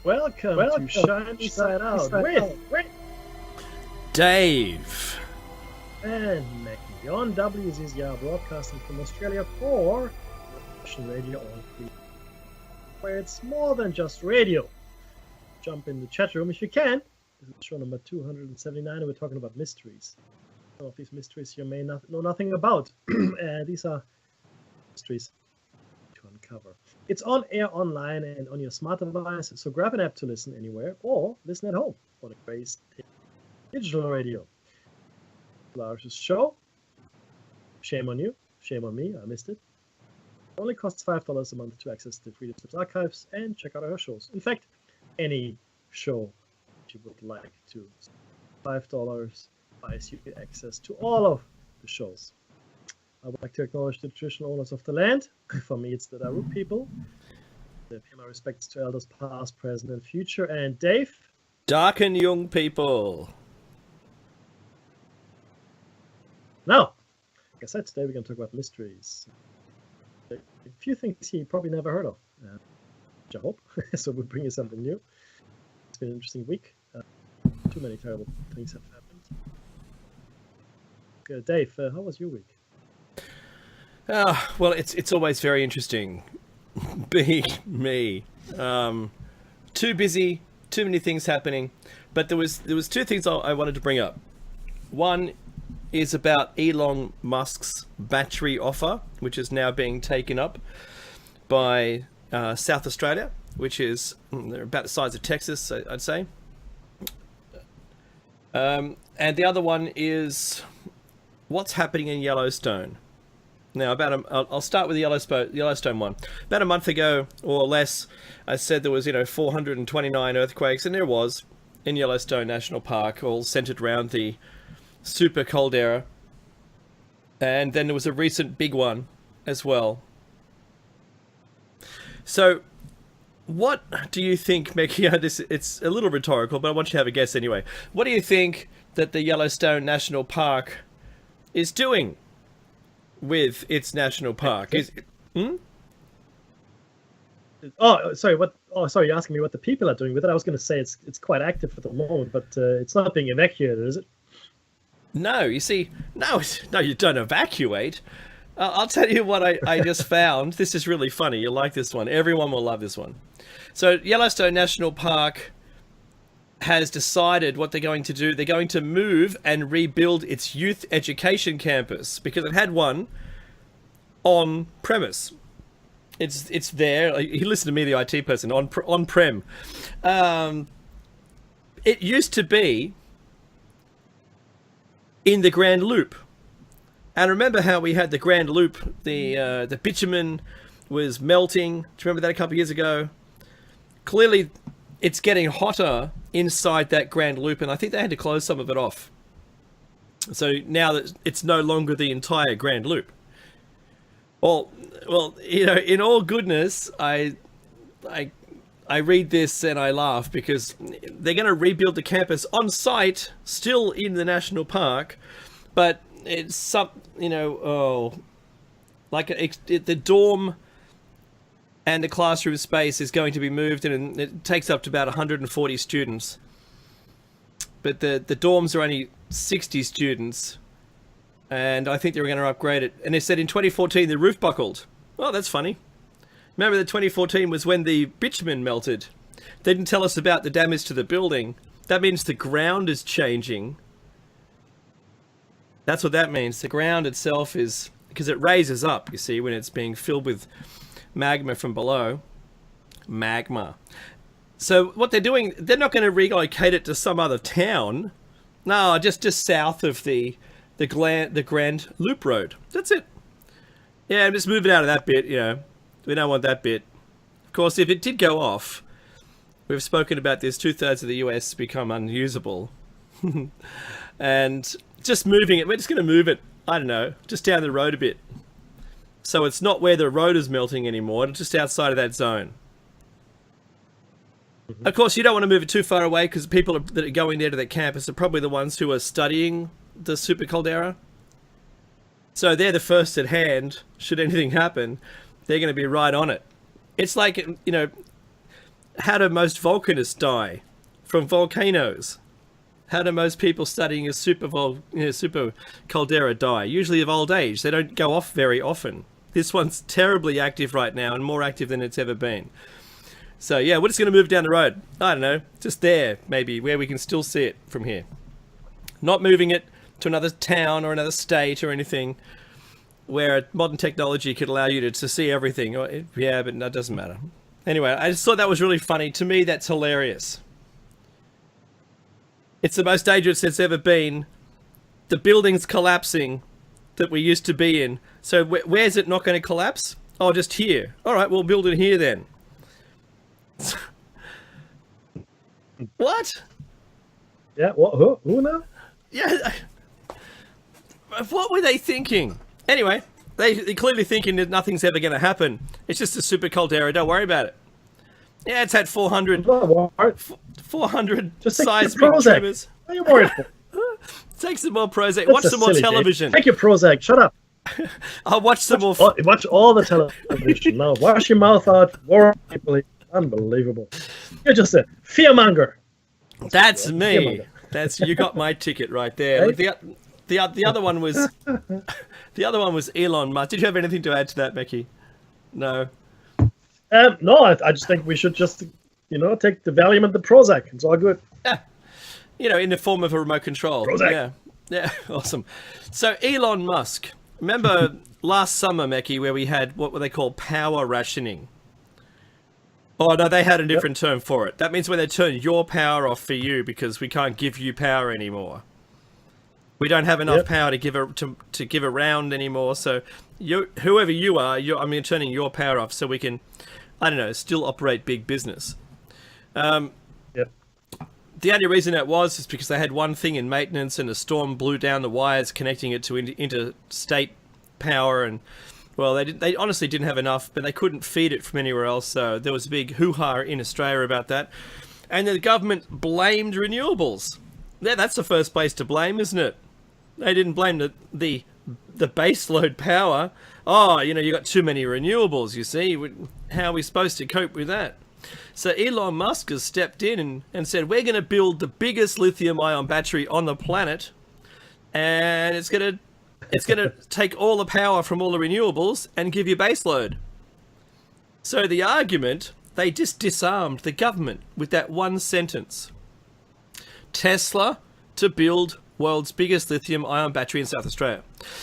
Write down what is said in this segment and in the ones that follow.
Welcome to Shiny Side Out with Dave and Mackie on WZZR, broadcasting from Australia for Russian radio on Free, where it's more than just radio. Jump in the chat room if you can. This is show number 279, and we're talking about mysteries. Some of these mysteries you may not know nothing about. These are mysteries to uncover. It's on air, online, and on your smart device, so grab an app to listen anywhere or listen at home on a great digital radio. Largest show. Shame on you. Shame on me. I missed it. It only costs $5 a month to access the Freedom Slips archives and check out our shows. In fact, any show that you would like to. $5 buys you access to all of the shows. I would like to acknowledge the traditional owners of the land. For me, it's the Daru people. I pay my respects to elders past, present, and future. And Dave? Dark and young people. Now, like I said, today we're going to talk about mysteries. A few things you probably never heard of, which I hope. So we'll bring you something new. It's been an interesting week. Too many terrible things have happened. Dave, how was your week? Well, it's always very interesting being me. Too busy, too many things happening. But there was two things I wanted to bring up. One is about Elon Musk's battery offer, which is now being taken up by South Australia, which is they're about the size of Texas, I'd say. And the other one is what's happening in Yellowstone. Now, I'll start with the Yellowstone one. About a month ago or less, I said there was 429 earthquakes, and there was in Yellowstone National Park, all centered around the super caldera. And then there was a recent big one as well. So, what do you think, Mickey? It's a little rhetorical, but I want you to have a guess anyway. What do you think that the Yellowstone National Park is doing with its national park? Oh, sorry. What? Oh, sorry. You're asking me what the people are doing with it. I was going to say it's quite active at the moment, but it's not being evacuated, is it? No. You see, no. You don't evacuate. I'll tell you what I just found. This is really funny. You'll like this one. Everyone will love this one. So, Yellowstone National Park has decided what they're going to do. They're going to move and rebuild its youth education campus because it had one on premise. It's there. You listen to me, the IT person, on prem. It used to be in the Grand Loop, and remember how we had the Grand Loop? The bitumen was melting. Do you remember that a couple of years ago? Clearly, it's getting hotter inside that Grand Loop, and I think they had to close some of it off. So now that it's no longer the entire Grand Loop. Well, in all goodness, I read this and I laugh because they're going to rebuild the campus on site, still in the national park, but it's the dorm and the classroom space is going to be moved, and it takes up to about 140 students. But the dorms are only 60 students, and I think they were going to upgrade it. And they said in 2014 the roof buckled. Well, that's funny. Remember that 2014 was when the bitumen melted. They didn't tell us about the damage to the building. That means the ground is changing. That's what that means. The ground itself is, because it raises up, you see, when it's being filled with magma from below. Magma. So what they're doing, they're not going to relocate it to some other town. No, just south of the Grand Loop Road. That's it. Yeah, I'm just moving out of that bit, We don't want that bit. Of course, if it did go off, we've spoken about this, 2/3 of the US become unusable. And just moving it, we're just going to move it, I don't know, just down the road a bit. So it's not where the road is melting anymore, it's just outside of that zone. Mm-hmm. Of course, you don't want to move it too far away because people that are going there to that campus are probably the ones who are studying the super caldera. So they're the first at hand. Should anything happen, they're going to be right on it. It's like, you know, how do most volcanists die? From volcanoes. How do most people studying a super caldera die? Usually of old age. They don't go off very often. This one's terribly active right now, and more active than it's ever been. So yeah, we're just going to move down the road. I don't know, just there, maybe, where we can still see it from here. Not moving it to another town or another state or anything where modern technology could allow you to see everything. Yeah, but that doesn't matter. Anyway, I just thought that was really funny. To me, that's hilarious. It's the most dangerous it's ever been. The building's collapsing that we used to be in. So where's it not going to collapse? Oh, just here. All right, we'll build it here then. What? Yeah, what? Who now? Yeah. What were they thinking? Anyway, they're clearly thinking that nothing's ever going to happen. It's just a super caldera. Don't worry about it. Yeah, it's had 400 Just seismic tremors. What are you worried for? Take some more Prozac. Watch some more television. Take your Prozac. Shut up. I'll watch some more. Watch all the television now. Wash your mouth out. Worry people. Unbelievable. You're just a fearmonger. That's me. You got my ticket right there. Look, the other one was Elon Musk. Did you have anything to add to that, Becky? No. No, I just think we should just, take the Valium and the Prozac. It's all good. Yeah. In the form of a remote control. Prozac. Yeah, awesome. So Elon Musk. Remember last summer, Becky, where we had, what were they called, power rationing? Oh, no, they had a different term for it. That means when they turn your power off for you because we can't give you power anymore. We don't have enough power to give around anymore. So whoever you are, I'm turning your power off so we can, still operate big business. The only reason that was is because they had one thing in maintenance and a storm blew down the wires connecting it to interstate power, and well, they honestly didn't have enough, but they couldn't feed it from anywhere else, so there was a big hoo-ha in Australia about that. And the government blamed renewables. Yeah, that's the first place to blame, isn't it? They didn't blame the baseload power. Oh, you got too many renewables, you see. How are we supposed to cope with that? So Elon Musk has stepped in and said, we're going to build the biggest lithium-ion battery on the planet, and it's going to take all the power from all the renewables and give you baseload. So the argument, they just disarmed the government with that one sentence. Tesla to build world's biggest lithium-ion battery in South Australia.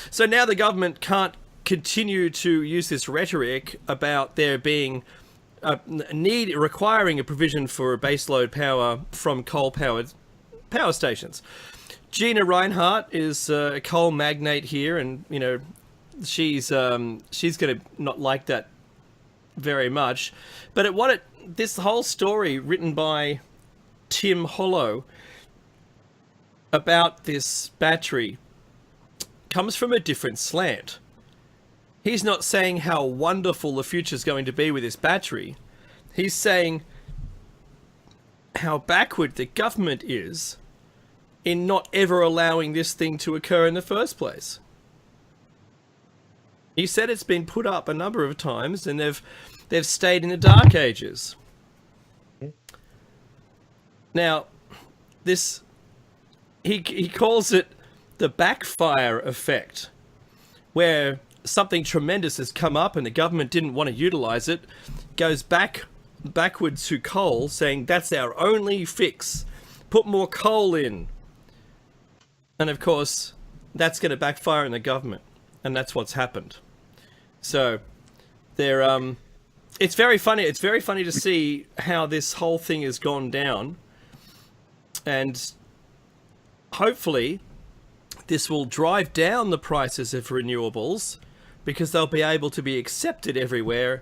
So now the government can't continue to use this rhetoric about there being requiring a provision for baseload power from coal-powered power stations. Gina Rinehart is a coal magnate here, and she's going to not like that very much. But this whole story written by Tim Hollow about this battery comes from a different slant. He's not saying how wonderful the future's going to be with this battery. He's saying how backward the government is in not ever allowing this thing to occur in the first place. He said it's been put up a number of times and they've stayed in the dark ages. Now, he calls it the backfire effect, where something tremendous has come up and the government didn't want to utilize it, goes backwards to coal, saying that's our only fix. Put more coal in. And of course, that's going to backfire in the government, and that's what's happened. So, it's very funny. It's very funny to see how this whole thing has gone down, and hopefully, this will drive down the prices of renewables because they'll be able to be accepted everywhere,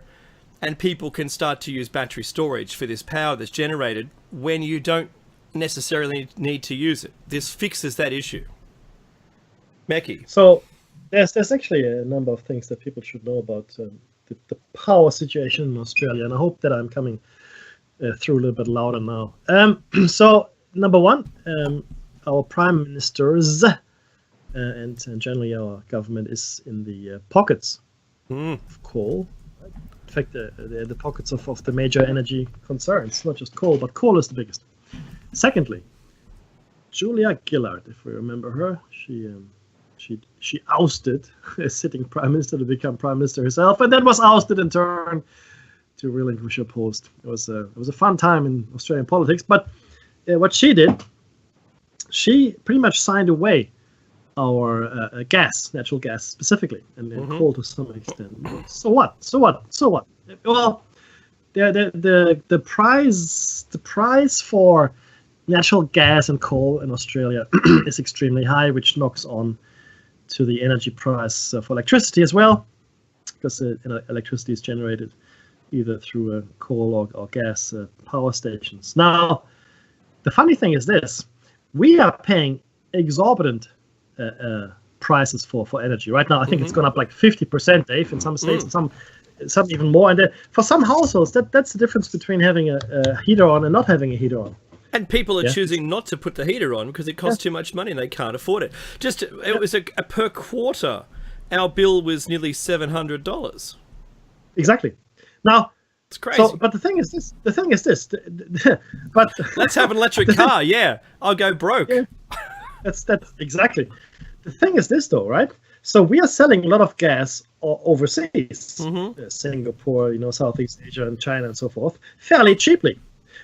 and people can start to use battery storage for this power that's generated when you don't necessarily need to use it. This fixes that issue. Mecky. So there's actually a number of things that people should know about the power situation in Australia, and I hope that I'm coming through a little bit louder now. So number one, our prime ministers and generally our government is in the pockets of coal. In fact, the pockets of the major energy concerns, not just coal, but coal is the biggest. Secondly, Julia Gillard, if we remember her, she ousted a sitting prime minister to become prime minister herself, and then was ousted in turn to relinquish her post. It was a fun time in Australian politics. But what she did, she pretty much signed away our natural gas specifically, and coal to some extent. So what? Well, the price for natural gas and coal in Australia is extremely high, which knocks on to the energy price for electricity as well, because electricity is generated either through coal or gas power stations. Now, the funny thing is this: we are paying exorbitant prices for energy right now. I think it's gone up like 50%, Dave, in some states, and some even more. And for some households, that's the difference between having a heater on and not having a heater on. And people are choosing not to put the heater on because it costs too much money and they can't afford it. It was a per quarter, our bill was nearly $700. Exactly. Now, it's crazy. But the thing is this. But let's have an electric car. Yeah, I'll go broke. Yeah. That's exactly. The thing is this, though, right? So we are selling a lot of gas overseas, Singapore, Southeast Asia, and China, and so forth, fairly cheaply.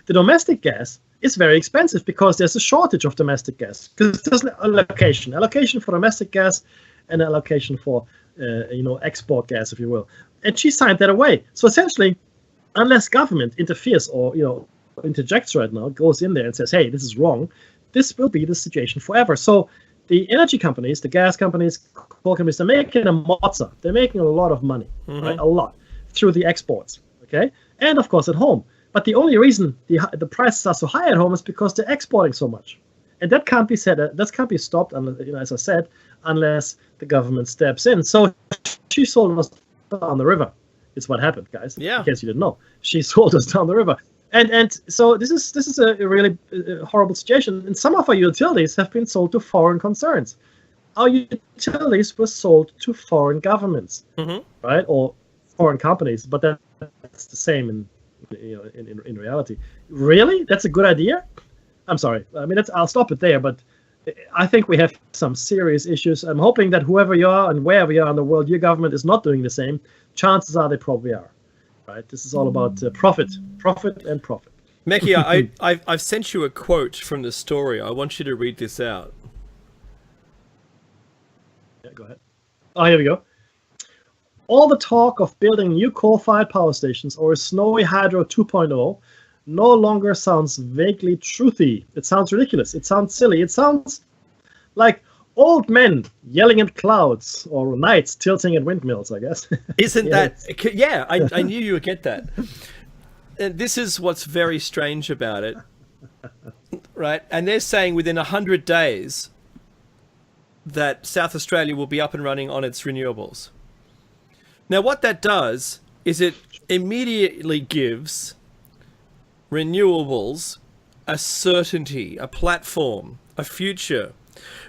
The domestic gas is very expensive because there's a shortage of domestic gas. Because there's an allocation for domestic gas, and allocation for export gas, if you will. And she signed that away. So essentially, unless government interferes or interjects right now, goes in there and says, "Hey, this is wrong," this will be the situation forever. So the energy companies, the gas companies, coal companies, they're making a mozza. They're making a lot of money, right? A lot through the exports, okay, and of course at home. But the only reason the prices are so high at home is because they're exporting so much, and that can't be said. That can't be stopped, as I said, unless the government steps in. So she sold us down the river. It's what happened, guys. Yeah. In case you didn't know, she sold us down the river, and so this is a really horrible situation. And some of our utilities have been sold to foreign concerns. Our utilities were sold to foreign governments, right, or foreign companies. But that's the same in reality. Really, that's a good idea? I'm sorry. I mean, I'll stop it there. But I think we have some serious issues. I'm hoping that whoever you are and wherever you are in the world, your government is not doing the same. Chances are they probably are. Right? This is all about profit, and profit. Mekhi, I've sent you a quote from the story. I want you to read this out. Yeah, go ahead. Oh, here we go. All the talk of building new coal-fired power stations or a snowy hydro 2.0 no longer sounds vaguely truthy. It sounds ridiculous. It sounds silly. It sounds like old men yelling at clouds or knights tilting at windmills, I guess. Isn't that... Yeah, I knew you would get that. And this is what's very strange about it, right? And they're saying within 100 days that South Australia will be up and running on its renewables. Now, what that does is it immediately gives renewables a certainty, a platform, a future,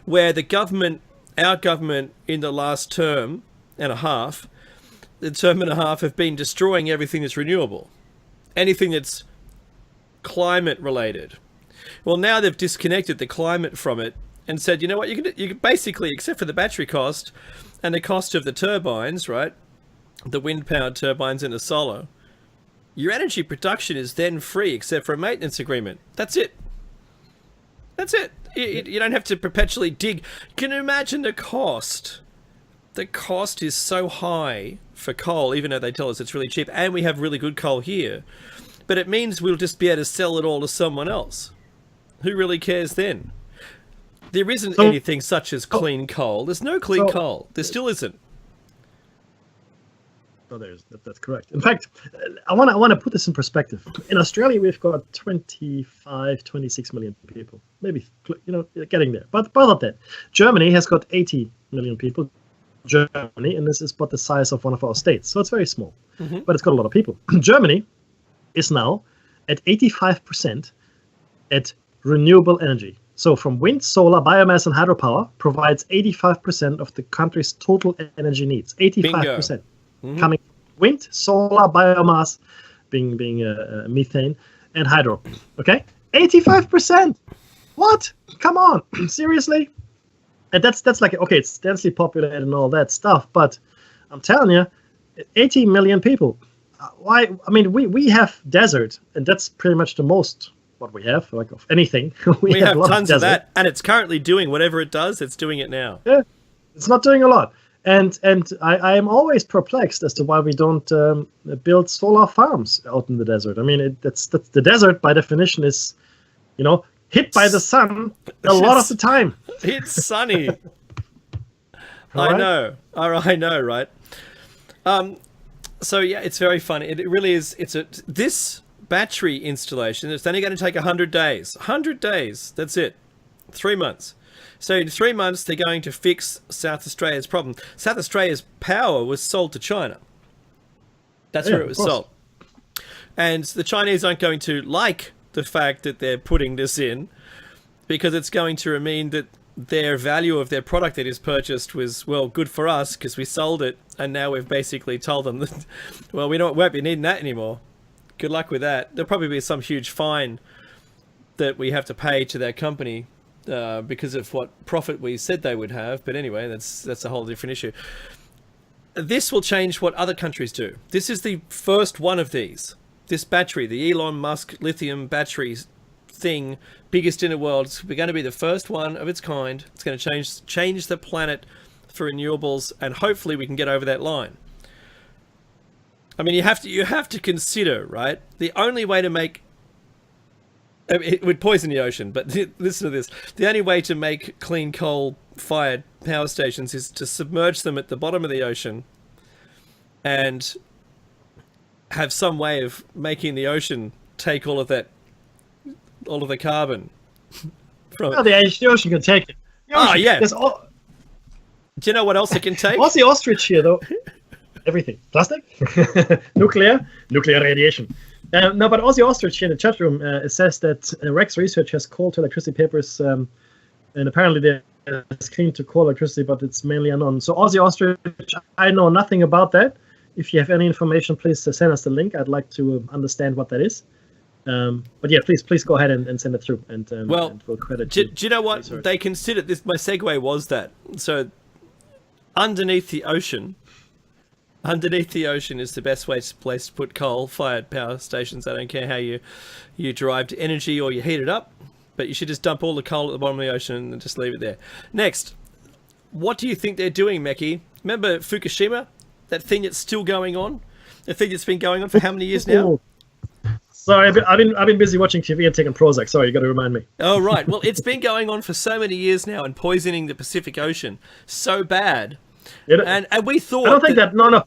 where the government, our government in the last term and a half have been destroying everything that's renewable, anything that's climate related. Well, now they've disconnected the climate from it and said, you know what, you can basically, except for the battery cost and the cost of the turbines, right, the wind-powered turbines and the solar, your energy production is then free except for a maintenance agreement. That's it. That's it. You don't have to perpetually dig. Can you imagine the cost? The cost is so high for coal, even though they tell us it's really cheap, and we have really good coal here. But it means we'll just be able to sell it all to someone else. Who really cares then? There isn't anything such as clean coal. There's no clean coal. There still isn't. Oh, that's correct. In fact, I want to put this in perspective. In Australia, we've got 26 million people, maybe getting there, but not that. Germany has got 80 million people. Germany, and this is about the size of one of our states, so it's very small, but it's got a lot of people. Germany is now at 85% at renewable energy. So from wind, solar, biomass, and hydropower provides 85% of the country's total energy needs. 85% coming from wind, solar, biomass, being methane, and hydro. Okay, 85%. What? Come on, seriously? And that's like, okay, it's densely populated and all that stuff, but I'm telling you, 80 million people. Why? I mean, we have desert, and that's pretty much the most what we have, like of anything. we have tons of that, and it's currently doing whatever it does. It's doing it now. Yeah, it's not doing a lot. And I am always perplexed as to why we don't build solar farms out in the desert. I mean, that's the desert by definition is, hit by the sun a lot of the time. It's sunny. Right? I know, right? So yeah, it's very funny. It really is. This battery installation. It's only going to take 100 days. 100 days. That's it. 3 months. So in 3 months, they're going to fix South Australia's problem. South Australia's power was sold to China. That's where it was sold. And the Chinese aren't going to like the fact that they're putting this in, because it's going to mean that their value of their product that is purchased was, well, good for us because we sold it, and now we've basically told them that, well, we won't be needing that anymore. Good luck with that. There'll probably be some huge fine that we have to pay to that company because of what profit we said they would have. But anyway, that's a whole different issue. This will change what other countries do. This is the first one of these. This battery, the Elon Musk lithium battery thing, biggest in the world. We're going to be the first one of its kind. It's going to change the planet for renewables, and hopefully we can get over that line. I mean, you have to consider, right? The only way to make it would poison the ocean, but listen to this. The only way to make clean coal-fired power stations is to submerge them at the bottom of the ocean and have some way of making the ocean take all of the carbon from it. The ocean can take it. Oh, yeah. Do you know what else it can take? What's the ostrich here, though? Everything. Plastic? Nuclear radiation. No, but Aussie Ostrich here in the chat room says that Rex Research has coal to electricity papers, and apparently they're clean to coal electricity, but it's mainly unknown. So Aussie Ostrich, I know nothing about that. If you have any information, please send us the link. I'd like to understand what that is. But yeah, please go ahead and send it through, and we'll credit. Do you know what research. They considered this? My segue was that. So underneath the ocean is the best place to put coal-fired power stations. I don't care how you derive energy or you heat it up, but you should just dump all the coal at the bottom of the ocean and just leave it there. Next, what do you think they're doing, Meki? Remember Fukushima? That thing that's still going on? The thing that's been going on for how many years now? Sorry, I've been busy watching TV and taking Prozac. Sorry, you got to remind me. Oh, right. Well, it's been going on for so many years now and poisoning the Pacific Ocean so bad. And we thought... I don't think that... No,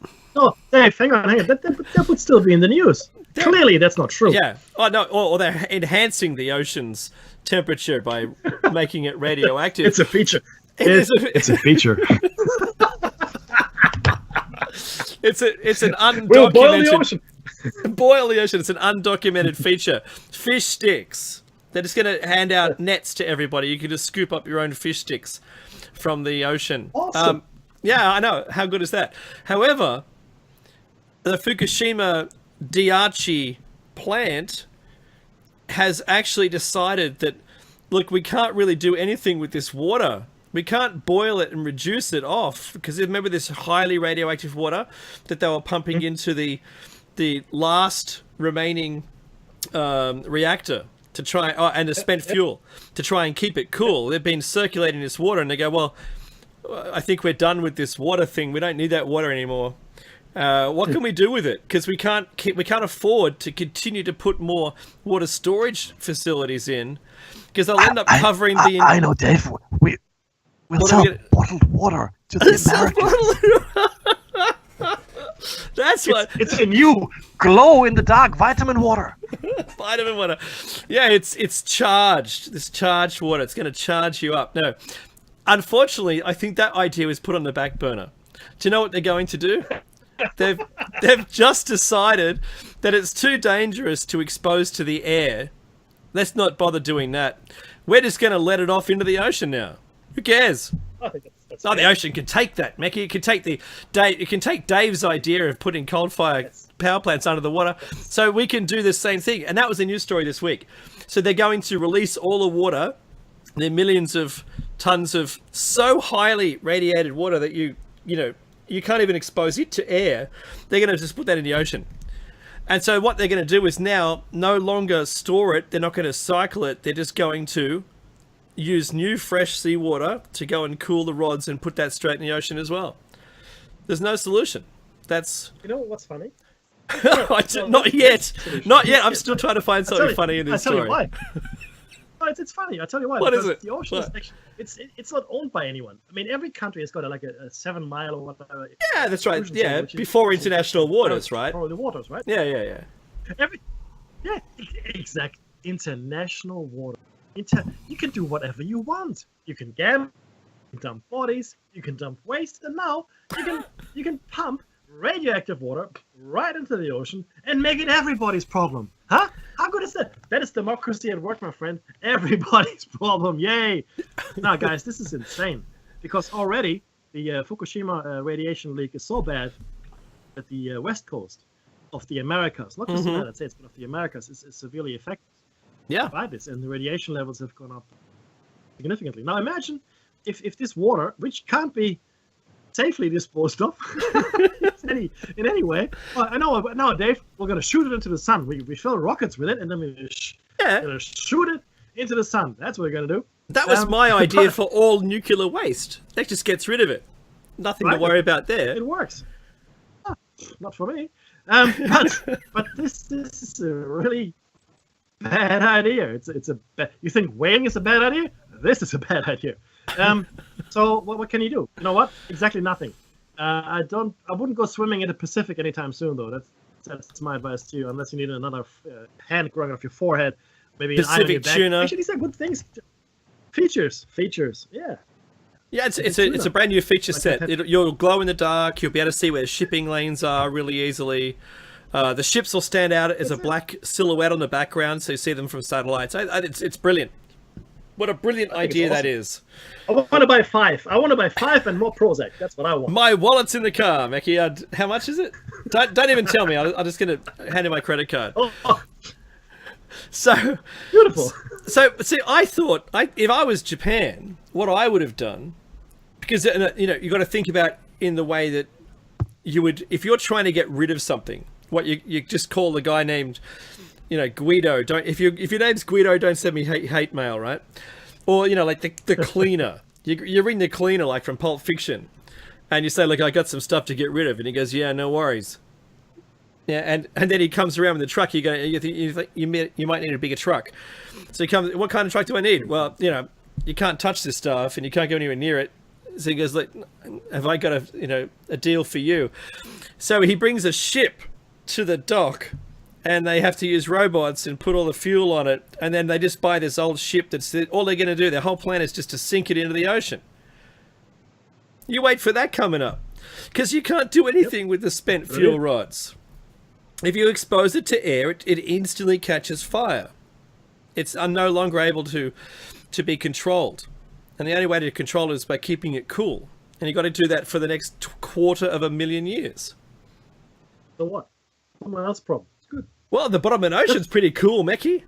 Dave, hang on. That would still be in the news. Clearly, that's not true. Yeah. Oh, no, or they're enhancing the ocean's temperature by making it radioactive. It's a feature. It's a feature. It's an undocumented... We'll boil the ocean. Boil the ocean. It's an undocumented feature. Fish sticks. They're just going to hand out nets to everybody. You can just scoop up your own fish sticks from the ocean. Awesome. Yeah, I know. How good is that? However, the Fukushima Daiichi plant has actually decided that, look, we can't really do anything with this water. We can't boil it and reduce it off, because remember this highly radioactive water that they were pumping into the last remaining reactor to try, and the spent fuel to try and keep it cool. They've been circulating this water, and they go, well, I think we're done with this water thing. We don't need that water anymore. What can we do with it? Because we can't afford to continue to put more water storage facilities in, because they'll end up covering the. I know, Dave. We'll sell bottled water to the Americans. That's what. It's a new glow-in-the-dark vitamin water. Vitamin water. Yeah, it's charged. This charged water. It's going to charge you up. No. Unfortunately, I think that idea was put on the back burner. Do you know what they're going to do? They've just decided that it's too dangerous to expose to the air. Let's not bother doing that. We're just going to let it off into the ocean now. Who cares? I think that's Oh, the ocean can take that, Mackie. It can take it can take Dave's idea of putting coal-fired power plants under the water. So we can do the same thing. And that was a news story this week. So they're going to release all the water, the millions of tons of so highly radiated water that you can't even expose it to air. They're going to just put that in the ocean. And so what they're going to do is now no longer store it. They're not going to cycle it. They're just going to use new fresh seawater to go and cool the rods and put that straight in the ocean as well. There's no solution. That's You know what's funny? not yet. Not yet. I'm still trying to find something funny in this I tell story. you why. No, it's funny. I tell you why. What is because it? The ocean What? is actually it's not owned by anyone. I mean, every country has got a 7-mile or whatever. Yeah, that's right. ocean Yeah, zone, which is- before international waters, right? Before the waters, right? Yeah. Yeah, exact. International water. You can do whatever you want. You can gamble, you can dump bodies, you can dump waste, and now you can pump radioactive water right into the ocean and make it everybody's problem. Huh? How good is that? That is democracy at work, my friend. Everybody's problem. Yay! Now, guys, this is insane because already the Fukushima radiation leak is so bad that the west coast of the Americas, not just the United States, but of the Americas, is severely affected Yeah. by this, and the radiation levels have gone up significantly. Now imagine if this water, which can't be safely disposed of in any way, well, I know, but now, Dave, we're going to shoot it into the sun. We fill rockets with it, and then we're going to shoot it into the sun. That's what we're going to do. That was my idea for all nuclear waste. That just gets rid of it. Nothing to Right. worry about there. It works. Ah, not for me. But this is a really bad idea. You think weighing is a bad idea? This is a bad idea. So what can you do? You know what? Exactly nothing. I wouldn't go swimming in the Pacific anytime soon, though. That's my advice to you, unless you need another hand growing off your forehead, maybe an eye on your Pacific back. tuna. Actually, these are good things. Features. Yeah. Yeah, it's a brand new feature set. You'll glow in the dark. You'll be able to see where shipping lanes are really easily. The ships will stand out as a black silhouette on the background, so you see them from satellites. It's brilliant. What a brilliant idea that is. I want to buy 5. I want to buy 5 and more Prozac. That's what I want. My wallet's in the car, Mackie. How much is it? Don't even tell me. I'm just going to hand in my credit card. Oh, So beautiful. So see, I thought if I was Japan, what I would have done, because you got to think about in the way that you would if you're trying to get rid of something. What you just call the guy named, Guido. Don't if your name's Guido, don't send me hate mail, right? Or like the cleaner. You ring the cleaner like from Pulp Fiction, and you say, look, I got some stuff to get rid of, and he goes, yeah, no worries. Yeah, and then he comes around with the truck. You think you might need a bigger truck. So he comes. What kind of truck do I need? Well, you can't touch this stuff, and you can't go anywhere near it. So he goes, like, have I got a deal for you? So he brings a ship to the dock, and they have to use robots and put all the fuel on it, and then they just buy this old ship that's all they're going to do. Their whole plan is just to sink it into the ocean. You wait for that coming up, because you can't do anything with the spent fuel rods. If you expose it to air, it instantly catches fire. It's no longer able to be controlled, and the only way to control it is by keeping it cool. And you've got to do that for the next 250,000 years. So what? Someone else's problem. It's good. Well, the bottom of the ocean's pretty cool, Mackie.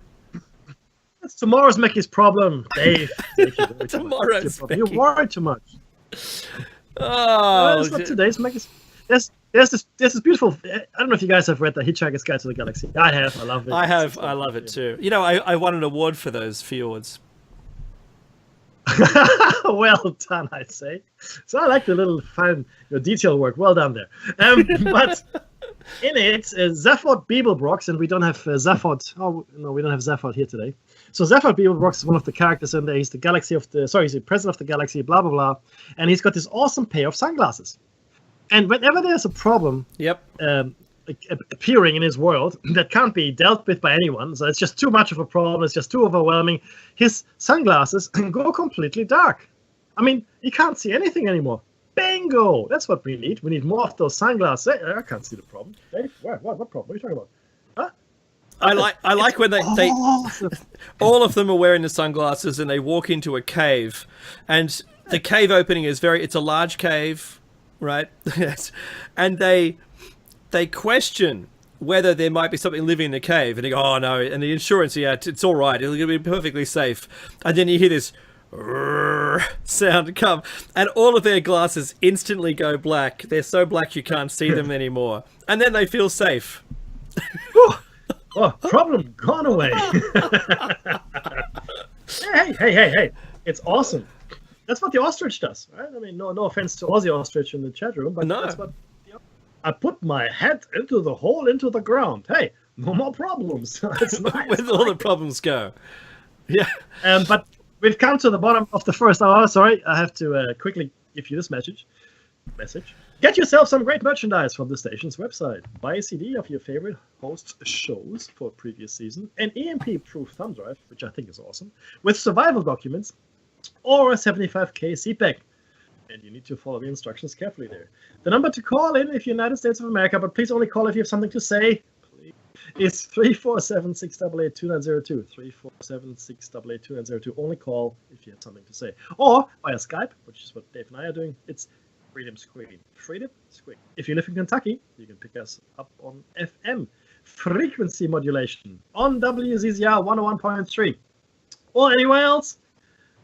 That's tomorrow's Mickey's problem, Dave. Tomorrow's You worry too much. Oh, It's not today's Mickey's. There's this beautiful. I don't know if you guys have read The Hitchhiker's Guide to the Galaxy. I have. I love it. I have. I love it too. I won an award for those fjords. Well done, I'd say. So I like the little fine detail work. Well done there. But in it, Zaphod Beeblebrox, and we don't have Zaphod. Oh no, we don't have Zaphod here today. So Zaphod Beeblebrox is one of the characters in there. He's the he's the president of the galaxy. Blah blah blah, and he's got this awesome pair of sunglasses. And whenever there's a problem, Yep. appearing in his world that can't be dealt with by anyone, so it's just too much of a problem, it's just too overwhelming, his sunglasses go completely dark. I mean, you can't see anything anymore. Bingo! That's what we need. We need more of those sunglasses. I can't see the problem. Dave, what problem? What are you talking about? Huh? I like when they all of them are wearing the sunglasses and they walk into a cave, and the cave opening is it's a large cave, right? And they question whether there might be something living in the cave, and they go, oh no, and the insurance, yeah, it's all right, it'll be perfectly safe. And then you hear this sound come, and all of their glasses instantly go black. They're so black you can't see them anymore, and then they feel safe. Oh, problem gone away. Hey, it's awesome. That's what the ostrich does, right? I mean, no offense to Aussie Ostrich in the chat room, but No. that's what I put my head into the hole into the ground. Hey, no more problems. It's nice. Where did all the problems go? Yeah. But we've come to the bottom of the first hour. Sorry, I have to quickly give you this message. Get yourself some great merchandise from the station's website. Buy a CD of your favorite host shows for previous season, an EMP-proof thumb drive, which I think is awesome, with survival documents, or a 75K seat bag. And you need to follow the instructions carefully there. The number to call in if you're United States of America, but please only call if you have something to say, is 347-688-2902. 347-688-2902. Only call if you have something to say. Or via Skype, which is what Dave and I are doing. It's Freedom Screen. Freedom Screen. If you live in Kentucky, you can pick us up on FM frequency modulation on WZZR 101.3 or anywhere else.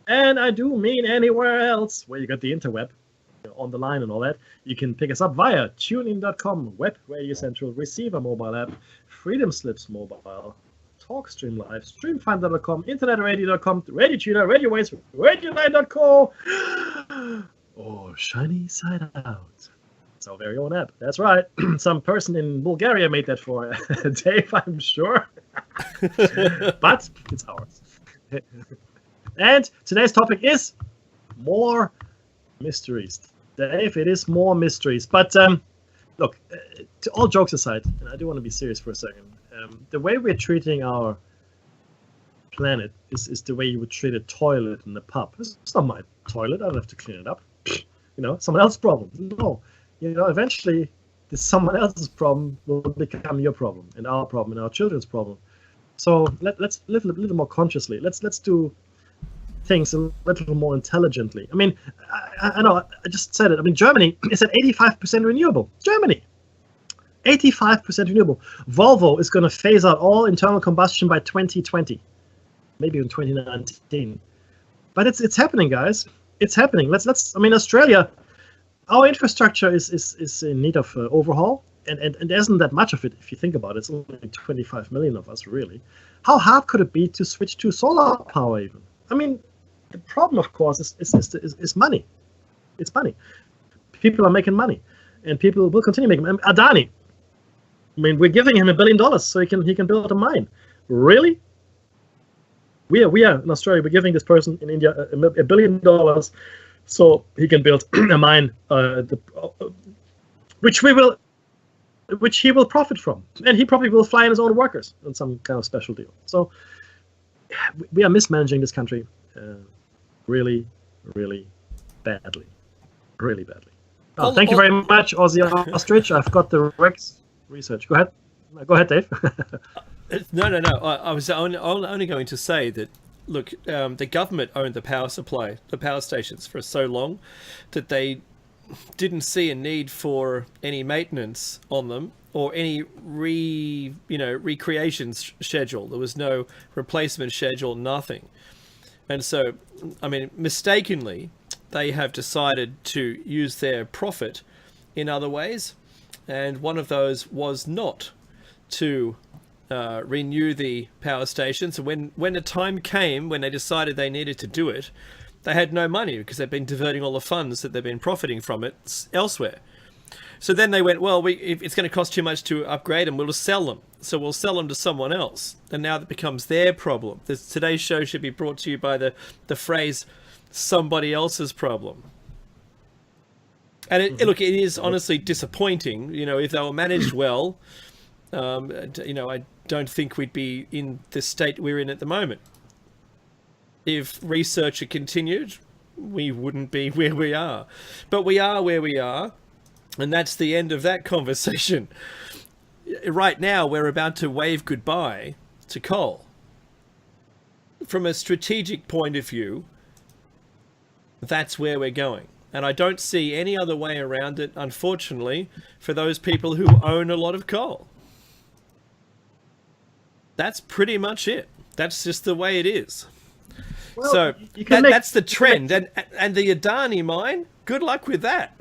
And I do mean anywhere else where you got the interweb on the line and all that. You can pick us up via tunein.com, Web Radio Central, Receiver mobile app, Freedom Slips mobile, TalkStream Live, StreamFinder.com, InternetRadio.com, Radio Tuner, Radio Waves, Radio9.co, or Shiny Side Out. It's our very own app. That's right. Some person in Bulgaria made that for Dave, I'm sure. But it's ours. And today's topic is more mysteries. Dave, it is more mysteries. But look, to all jokes aside, and I do want to be serious for a second, the way we're treating our planet is the way you would treat a toilet in the pub. It's not my toilet. I don't have to clean it up. Someone else's problem. No. Eventually, this someone else's problem will become your problem, and our problem, and our children's problem. So let's live a little more consciously. Let's do things a little more intelligently. I mean, I know, I just said it. I mean, Germany is at 85% renewable. Germany, 85% renewable. Volvo is going to phase out all internal combustion by 2020, maybe in 2019. But it's happening, guys. It's happening. Let's. I mean, Australia, our infrastructure is in need of overhaul, and there isn't that much of it if you think about it. It's only 25 million of us, really. How hard could it be to switch to solar power, even? I mean, the problem, of course, is money. It's money. People are making money, and people will continue making money. Adani, I mean, we're giving him $1 billion so he can build a mine. Really? We are in Australia. We're giving this person in India $1 billion so he can build a mine, which he will profit from, and he probably will fly in his own workers on some kind of special deal. So we are mismanaging this country really, really badly. Really badly. Thank you very much, Aussie Ostrich. I've got the Rex research. Go ahead, Dave. No. I was only going to say that, look, the government owned the power supply, the power stations, for so long that they didn't see a need for any maintenance on them or any recreation schedule. There was no replacement schedule, nothing. And so, I mean, mistakenly, they have decided to use their profit in other ways. And one of those was not to renew the power stations. When the time came when they decided they needed to do it, they had no money because they've been diverting all the funds that they've been profiting from it elsewhere. So then they went, well, if it's going to cost too much to upgrade them, we'll just sell them. So we'll sell them to someone else. And now that becomes their problem. Today's show should be brought to you by the phrase, somebody else's problem. And look, it is honestly disappointing. If they were managed well, I don't think we'd be in the state we're in at the moment. If research had continued, we wouldn't be where we are. But we are where we are, and that's the end of that conversation. right now we're about to wave goodbye to coal. From a strategic point of view, that's where we're going. And I don't see any other way around it, unfortunately, for those people who own a lot of coal. That's pretty much it. That's just the way it is. Well, so you can that's the trend. And the Adani mine, good luck with that.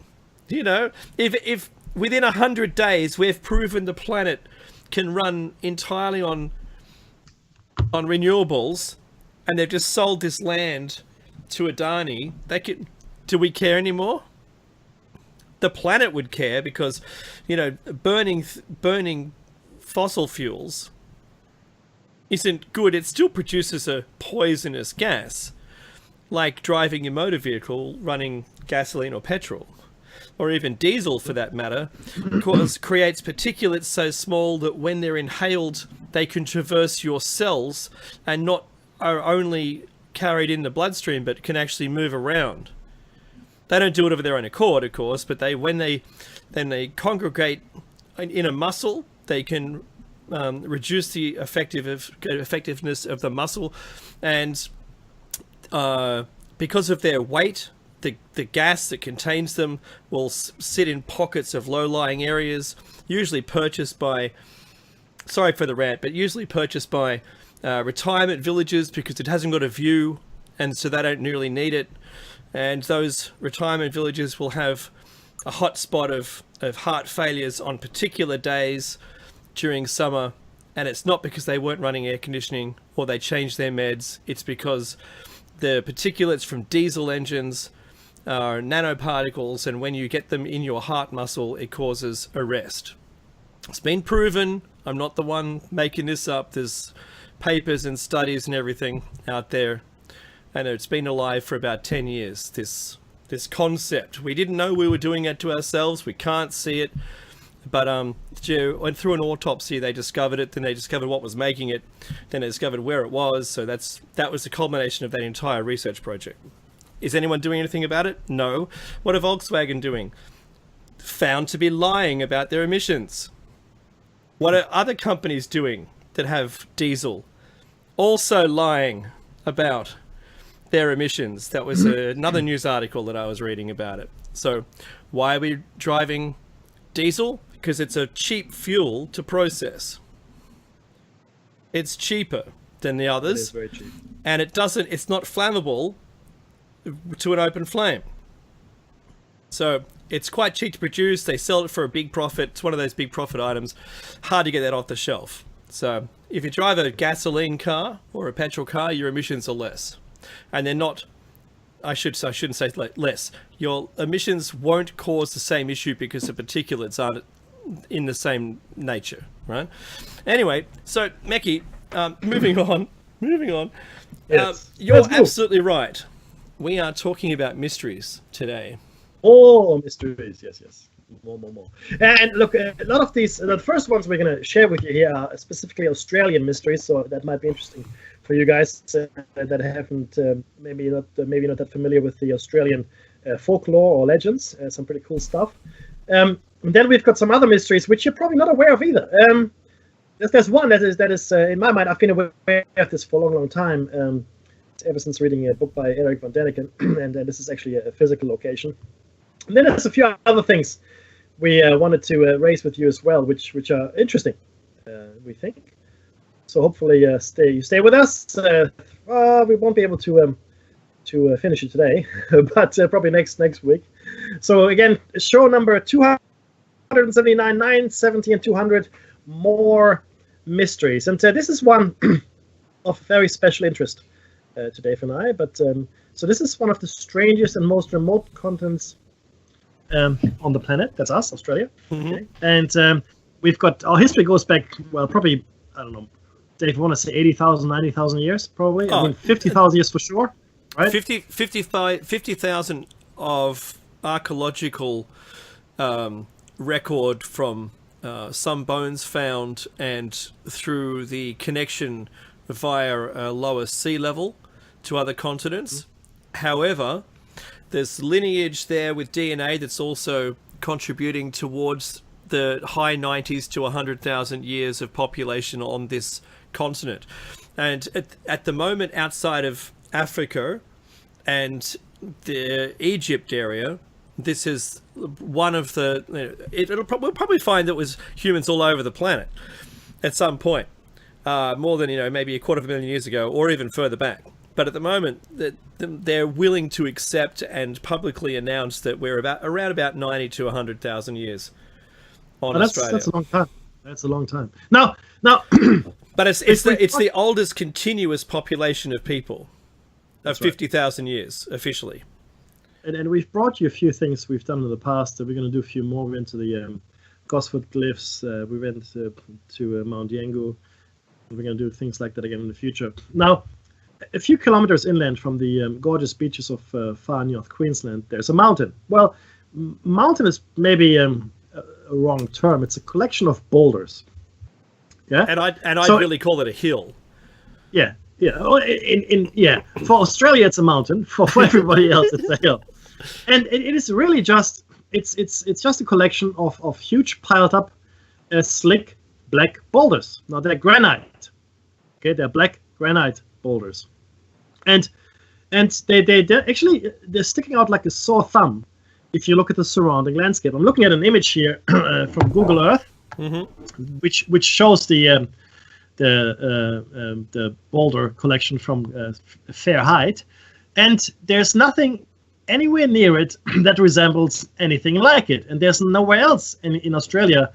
You know, if within 100 days we've proven the planet can run entirely on renewables, and they've just sold this land to Adani, do we care anymore? The planet would care because, you know, burning fossil fuels isn't good. It still produces a poisonous gas, like driving your motor vehicle running gasoline or petrol, or even diesel for that matter, creates particulates so small that when they're inhaled, they can traverse your cells and not are only carried in the bloodstream, but can actually move around. They don't do it of their own accord, of course, but when they congregate in a muscle, they can reduce the effectiveness of the muscle, and because of their weight, the gas that contains them will sit in pockets of low-lying areas, usually purchased by, sorry for the rant, but usually purchased by retirement villages because it hasn't got a view, and so they don't really need it. And those retirement villages will have a hot spot of heart failures on particular days during summer, and it's not because they weren't running air conditioning or they changed their meds. It's because the particulates from diesel engines are nanoparticles, and when you get them in your heart muscle, it causes arrest. It's been proven. I'm not the one making this up. There's papers and studies and everything out there, and it's been alive for about 10 years, this concept. We didn't know we were doing it to ourselves. We can't see it. But went through an autopsy, they discovered it, then they discovered what was making it, then they discovered where it was. So that was the culmination of that entire research project. Is anyone doing anything about it? No. What are Volkswagen doing? Found to be lying about their emissions. What are other companies doing that have diesel? Also lying about their emissions. That was another news article that I was reading about it. So why are we driving diesel? Because it's a cheap fuel to process. It's cheaper than the others. It is very cheap. And it's not flammable to an open flame. So it's quite cheap to produce. They sell it for a big profit. It's one of those big profit items. Hard to get that off the shelf. So if you drive a gasoline car or a petrol car, your emissions are less. And they're not, I shouldn't say less. Your emissions won't cause the same issue because the particulates aren't in the same nature, right? Anyway, so Meki, moving on. Yes. You're absolutely right. We are talking about mysteries today. Oh, mysteries, yes. More. And look, a lot of these, the first ones we're going to share with you here are specifically Australian mysteries, so that might be interesting for you guys that haven't maybe not that familiar with the Australian folklore or legends. Some pretty cool stuff. And then we've got some other mysteries which you're probably not aware of either. There's one that is in my mind, I've been aware of this for a long time. Ever since reading a book by Eric von Däniken, and this is actually a physical location. And then there's a few other things we wanted to raise with you as well, which are interesting, we think. So hopefully you stay with us. We won't be able to finish it today, but probably next week. So again, show number 279, 970, and 200, more mysteries. And this is one of very special interest to Dave and I. But so this is one of the strangest and most remote continents on the planet. That's us, Australia. Mm-hmm. Okay. And we've got, our history goes back, well, probably, I don't know, Dave, you want to say 80,000, 90,000 years, probably? I mean, 50,000 years for sure, right? 50,000 of archaeological record from some bones found, and through the connection via lower sea level to other continents. Mm-hmm. However, there's lineage there with DNA that's also contributing towards the high 90s to 100,000 years of population on this continent. And at the moment, outside of Africa and the Egypt area, this is one of the... we'll probably find that it was humans all over the planet at some point. More than, maybe 250,000 years ago, or even further back. But at the moment, they're willing to accept and publicly announce that we're around about 90 to 100,000 years on Australia. That's a long time. That's a long time. Now, but it's the oldest continuous population of people of 50,000 years officially. And we've brought you a few things we've done in the past. We're going to do a few more. We went to the Gosford Glyphs. We went to Mount Yangu. We're going to do things like that again in the future. Now, a few kilometers inland from the gorgeous beaches of far north Queensland, there's a mountain. Well, mountain is maybe a wrong term. It's a collection of boulders. Yeah, and I'd really call it a hill. Yeah. For Australia, it's a mountain. For everybody else, it's a hill. And it is really just it's just a collection of huge piled up, slick black boulders. Now they're granite. Okay, they're black granite boulders. And they're actually sticking out like a sore thumb if you look at the surrounding landscape. I'm looking at an image here from Google Earth, which shows the boulder collection from a fair height, and there's nothing anywhere near it that resembles anything like it, and there's nowhere else in Australia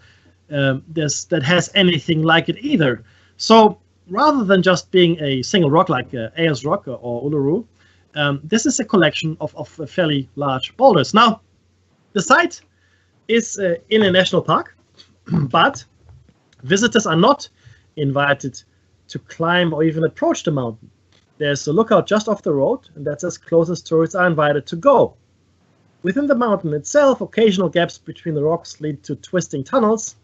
that has anything like it either. So rather than just being a single rock like Ayers Rock or Uluru, this is a collection of fairly large boulders. Now, the site is in a national park, but visitors are not invited to climb or even approach the mountain. There's a lookout just off the road, and that's as close as tourists are invited to go. Within the mountain itself, occasional gaps between the rocks lead to twisting tunnels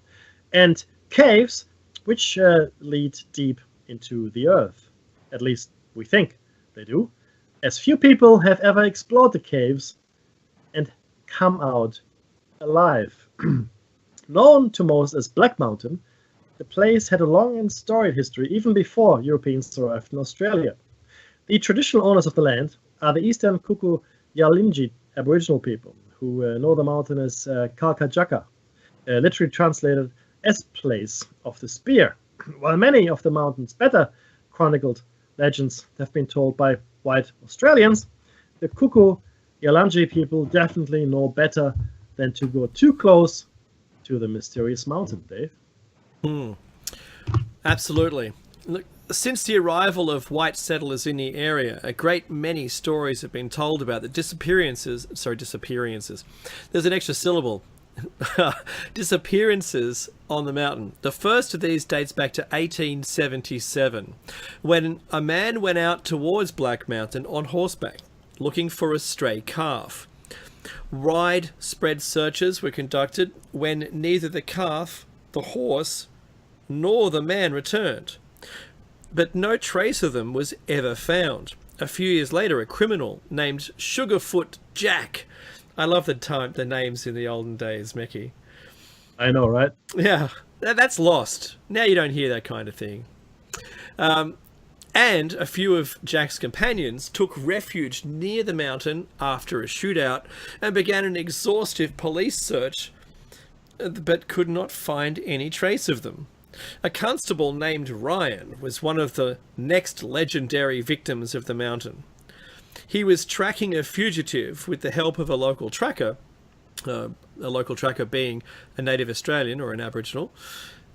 and caves, which lead deep into the earth. At least we think they do, as few people have ever explored the caves and come out alive. Known to most as Black Mountain, the place had a long and storied history even before Europeans arrived in Australia. The traditional owners of the land are the Eastern Kuku Yalinji Aboriginal people, who know the mountain as Kalkajaka, literally translated as Place of the Spear. While many of the mountain's better chronicled legends have been told by white Australians, the Kuku Yalanji people definitely know better than to go too close to the mysterious mountain, Dave. Absolutely. Look, since the arrival of white settlers in the area, a great many stories have been told about the disappearances. There's an extra syllable. Disappearances on the mountain. The first of these dates back to 1877, when a man went out towards Black Mountain on horseback, looking for a stray calf. Widespread searches were conducted when neither the calf, the horse, nor the man returned. But no trace of them was ever found. A few years later, a criminal named Sugarfoot Jack. I love the names in the olden days, Mickey. I know, right? Yeah, that's lost. Now you don't hear that kind of thing. And a few of Jack's companions took refuge near the mountain after a shootout and began an exhaustive police search, but could not find any trace of them. A constable named Ryan was one of the next legendary victims of the mountain. He was tracking a fugitive with the help of a local tracker being a native Australian or an Aboriginal.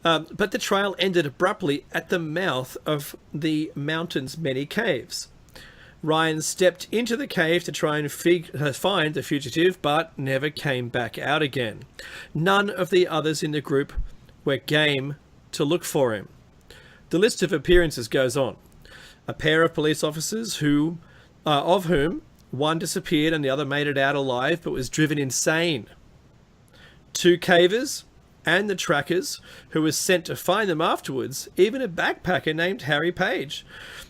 But the trail ended abruptly at the mouth of the mountain's many caves. Ryan stepped into the cave to try and find the fugitive, but never came back out again. None of the others in the group were game to look for him. The list of appearances goes on. A pair of police officers of whom one disappeared and the other made it out alive but was driven insane. 2 cavers and the trackers who was sent to find them afterwards, even a backpacker named Harry Page,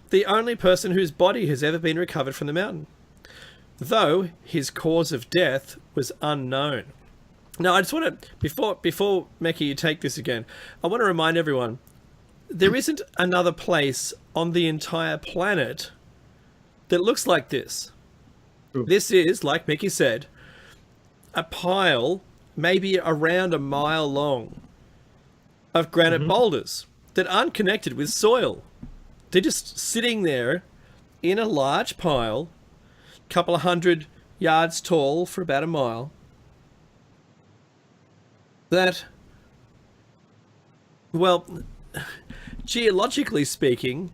the only person whose body has ever been recovered from the mountain, though his cause of death was unknown. No, I just want to before Meki, you take this again. I want to remind everyone there isn't another place on the entire planet that looks like this. True. This is, like Mickey said, a pile maybe around a mile long of granite boulders that aren't connected with soil. They're just sitting there in a large pile, couple of 100 yards tall for about a mile. That, well, geologically speaking,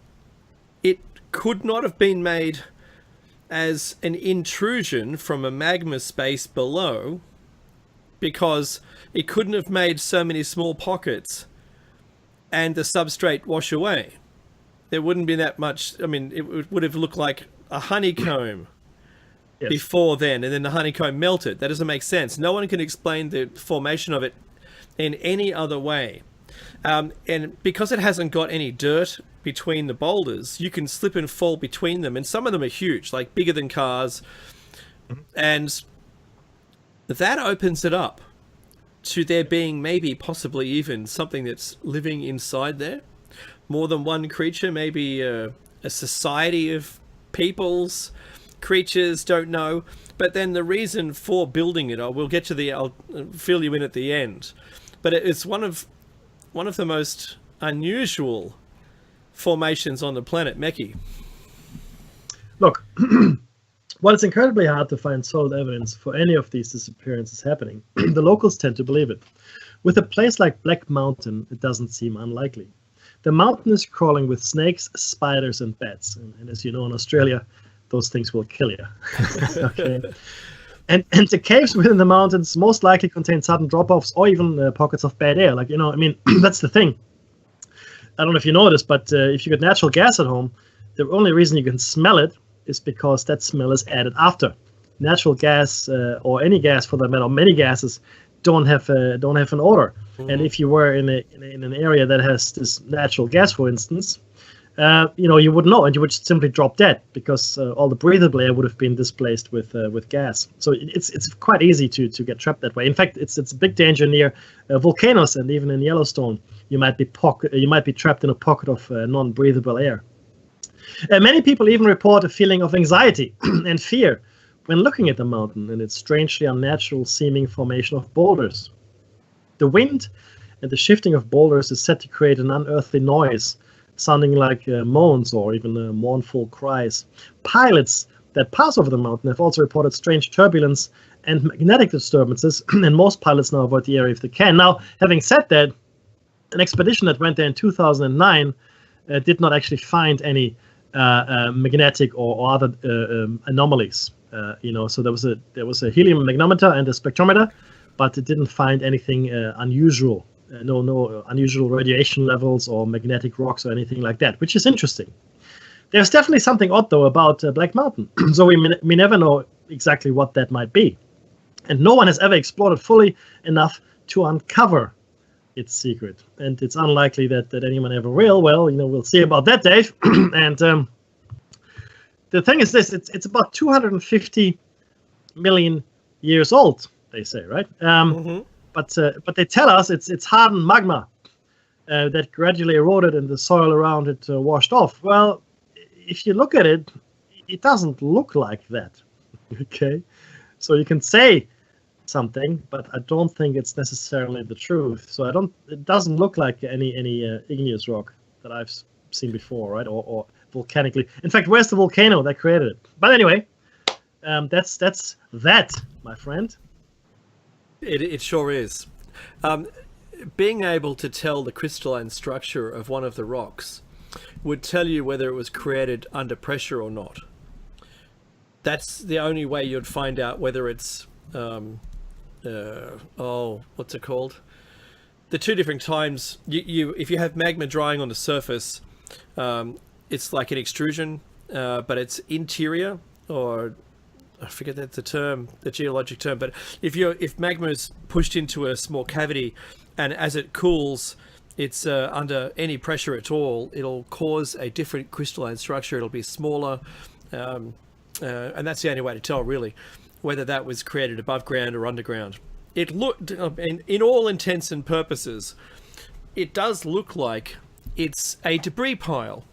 it could not have been made as an intrusion from a magma space below, because it couldn't have made so many small pockets and the substrate wash away. There wouldn't be that much. I mean, it would have looked like a honeycomb Yes. before then, and then the honeycomb melted. That doesn't make sense. No one can explain the formation of it in any other way. And because it hasn't got any dirt between the boulders, you can slip and fall between them. And some of them are huge, like bigger than cars. And that opens it up to there being maybe possibly even something that's living inside there. More than one creature, maybe a society of peoples, creatures, don't know. But then the reason for building it, we'll get to I'll fill you in at the end. But it's one of the most unusual formations on the planet, Meki. Look, while it's incredibly hard to find solid evidence for any of these disappearances happening, the locals tend to believe it. With a place like Black Mountain, it doesn't seem unlikely. The mountain is crawling with snakes, spiders, and bats. And as you know, in Australia, those things will kill you. Okay. And the caves within the mountains most likely contain sudden drop-offs or even pockets of bad air. Like, I mean, that's the thing. I don't know if you know this, but if you got natural gas at home, the only reason you can smell it is because that smell is added after. Natural gas or any gas for that matter, or many gases, don't have an odor. Mm-hmm. And if you were in an area that has this natural gas, for instance, you would know, and you would simply drop dead because all the breathable air would have been displaced with gas. So it's quite easy to get trapped that way. In fact, it's a big danger near volcanoes, and even in Yellowstone, you might be trapped in a pocket of non-breathable air. Many people even report a feeling of anxiety and fear when looking at the mountain and its strangely unnatural seeming formation of boulders. The wind and the shifting of boulders is said to create an unearthly noise, sounding like moans or even mournful cries. Pilots that pass over the mountain have also reported strange turbulence and magnetic disturbances, and most pilots now avoid the area if they can. Now, having said that, an expedition that went there in 2009 did not actually find any magnetic or other anomalies. So there was a helium magnometer and a spectrometer, but it didn't find anything unusual. No unusual radiation levels or magnetic rocks or anything like that, which is interesting. There's definitely something odd, though, about Black Mountain. So we never know exactly what that might be. And no one has ever explored it fully enough to uncover its secret. And it's unlikely that anyone ever will. Well, we'll see about that, Dave. And the thing is this, it's about 250 million years old, they say, right? But they tell us it's hardened magma that gradually eroded and the soil around it washed off. Well, if you look at it, it doesn't look like that. Okay, so you can say something, but I don't think it's necessarily the truth. So it doesn't look like any igneous rock that I've seen before, right? Or volcanically. In fact, where's the volcano that created it? But anyway, that's that, my friend. It sure is. Being able to tell the crystalline structure of one of the rocks would tell you whether it was created under pressure or not. That's the only way you'd find out whether it's what's it called? The two different times if you have magma drying on the surface, it's like an extrusion, but it's interior, or I forget the term, the geologic term, but if magma is pushed into a small cavity and as it cools, it's under any pressure at all, it'll cause a different crystalline structure. It'll be smaller, and that's the only way to tell really whether that was created above ground or underground. it looked, in all intents and purposes, it does look like it's a debris pile.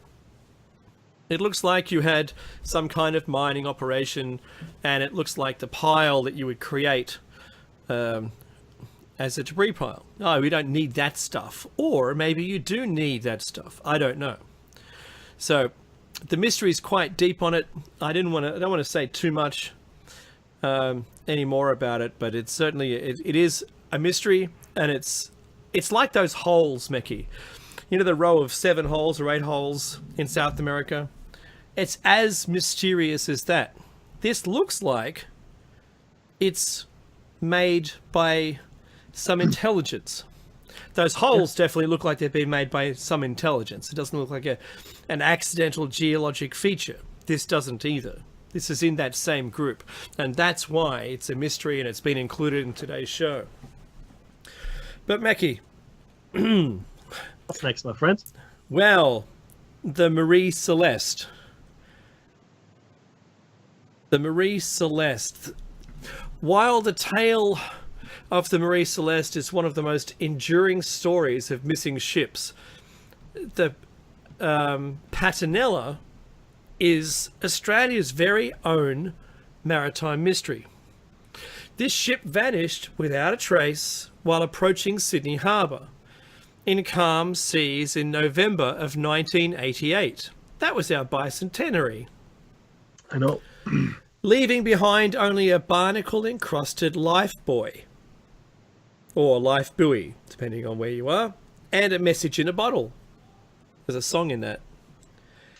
It looks like you had some kind of mining operation, and it looks like the pile that you would create as a debris pile. No, we don't need that stuff. Or maybe you do need that stuff. I don't know. So the mystery is quite deep on it. I don't want to say too much any more about it, but it's certainly it is a mystery, and it's like those holes, Meki. You know, the row of 7 holes or 8 holes in South America? It's as mysterious as that. This looks like it's made by some intelligence. Those holes definitely look like they've been made by some intelligence. It doesn't look like an accidental geologic feature. This doesn't either. This is in that same group. And that's why it's a mystery, and it's been included in today's show. But Meki, what's next, my friend? Well, the Marie Celeste. The Marie Celeste. While the tale of the Marie Celeste is one of the most enduring stories of missing ships, the Patinella is Australia's very own maritime mystery. This ship vanished without a trace while approaching Sydney Harbour in calm seas in November of 1988. That was our bicentenary. I know. Leaving behind only a barnacle-encrusted life buoy, or life buoy, depending on where you are, and a message in a bottle. There's a song in that.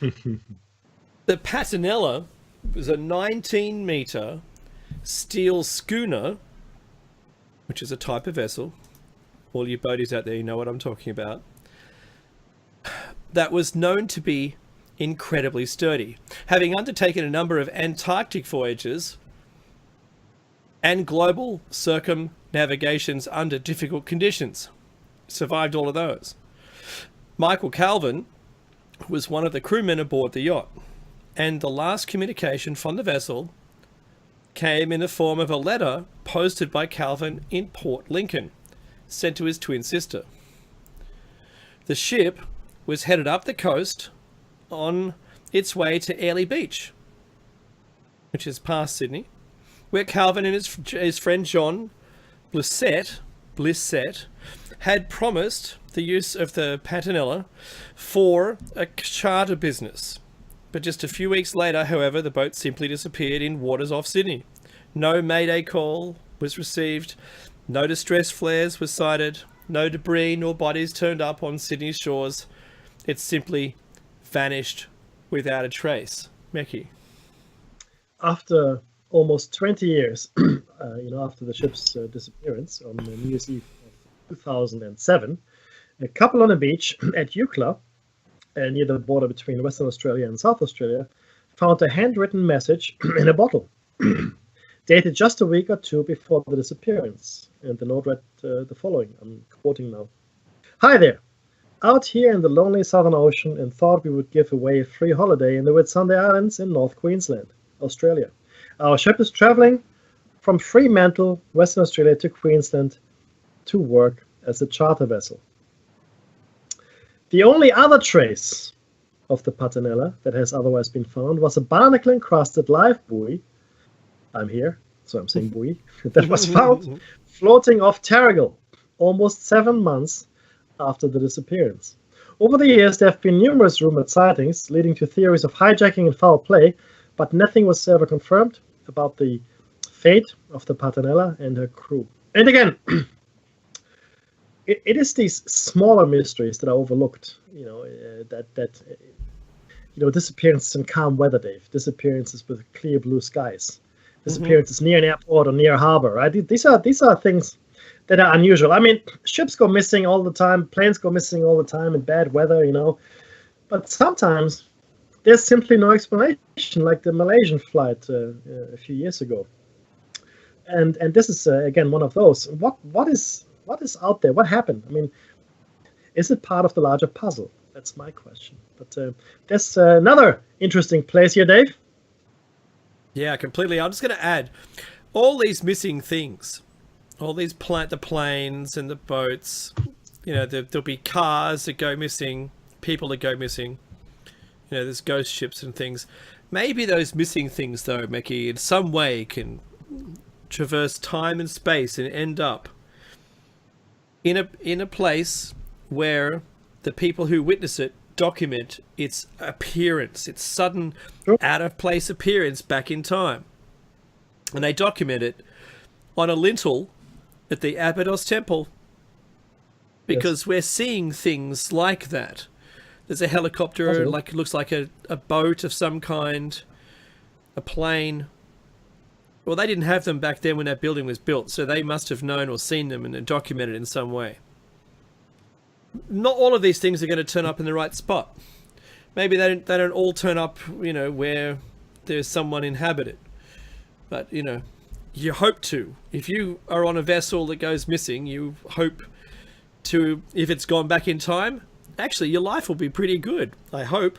The Patinella was a 19-metre steel schooner, which is a type of vessel. All you boaties out there, you know what I'm talking about. That was known to be incredibly sturdy, having undertaken a number of Antarctic voyages and global circumnavigations under difficult conditions. Survived all of those. Michael Calvin was one of the crewmen aboard the yacht, and the last communication from the vessel came in the form of a letter posted by Calvin in Port Lincoln, sent to his twin sister. The ship was headed up the coast on its way to Airlie Beach, which is past Sydney, where Calvin and his friend John Blissett had promised the use of the Patinella for a charter business. But just a few weeks later, however, the boat simply disappeared in waters off Sydney. No mayday call was received, no distress flares were sighted, no debris nor bodies turned up on Sydney's shores. It simply vanished without a trace. Meki. After almost 20 years, after the ship's disappearance on New Year's Eve of 2007, a couple on a beach at Eucla, near the border between Western Australia and South Australia, found a handwritten message in a bottle, dated just a week or two before the disappearance. And the note read the following, I'm quoting now. Hi there. Out here in the lonely Southern Ocean, and thought we would give away a free holiday in the Whitsunday Islands in North Queensland, Australia. Our ship is traveling from Fremantle, Western Australia to Queensland to work as a charter vessel. The only other trace of the Patinella that has otherwise been found was a barnacle-encrusted life buoy. I'm here, so I'm saying buoy. That was found floating off Terrigal almost 7 months after the disappearance. Over the years, there have been numerous rumored sightings leading to theories of hijacking and foul play, but nothing was ever confirmed about the fate of the Patinella and her crew. And again, it is these smaller mysteries that are overlooked. Disappearances in calm weather, Dave. Disappearances with clear blue skies. Disappearances near an airport or near a harbor. Right? These are things that are unusual. I mean, ships go missing all the time. Planes go missing all the time in bad weather. But sometimes there's simply no explanation, like the Malaysian flight a few years ago. And this is again one of those. What is out there? What happened? I mean, is it part of the larger puzzle? That's my question. But there's another interesting place here, Dave. Yeah, completely. I'm just going to add all these missing things, all these the planes and the boats. You know, there'll be cars that go missing, people that go missing. You know, there's ghost ships and things. Maybe those missing things, though, Meki, in some way can traverse time and space and end up in a place where the people who witness it document its appearance, its sudden out-of-place appearance back in time. And they document it on a lintel at the Abydos Temple, because we're seeing things like that. There's a helicopter, like it looks like a boat of some kind, a plane. Well, they didn't have them back then when that building was built, so they must have known or seen them and documented in some way. Not all of these things are going to turn up in the right spot. Maybe they don't all turn up, you know, where there's someone inhabited. But, you know, you hope to. If you are on a vessel that goes missing, you hope to, if it's gone back in time, actually your life will be pretty good, I hope.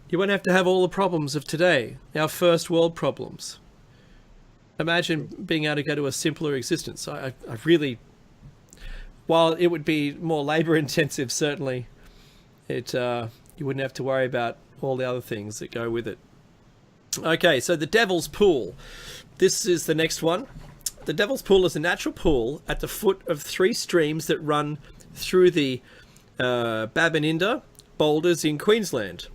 You won't have to have all the problems of today, our first world problems. Imagine being able to go to a simpler existence. I really, while it would be more labor intensive, certainly, you wouldn't have to worry about all the other things that go with it. Okay, so the Devil's Pool. This is the next one. The Devil's Pool is a natural pool at the foot of 3 streams that run through the Babinda boulders in Queensland.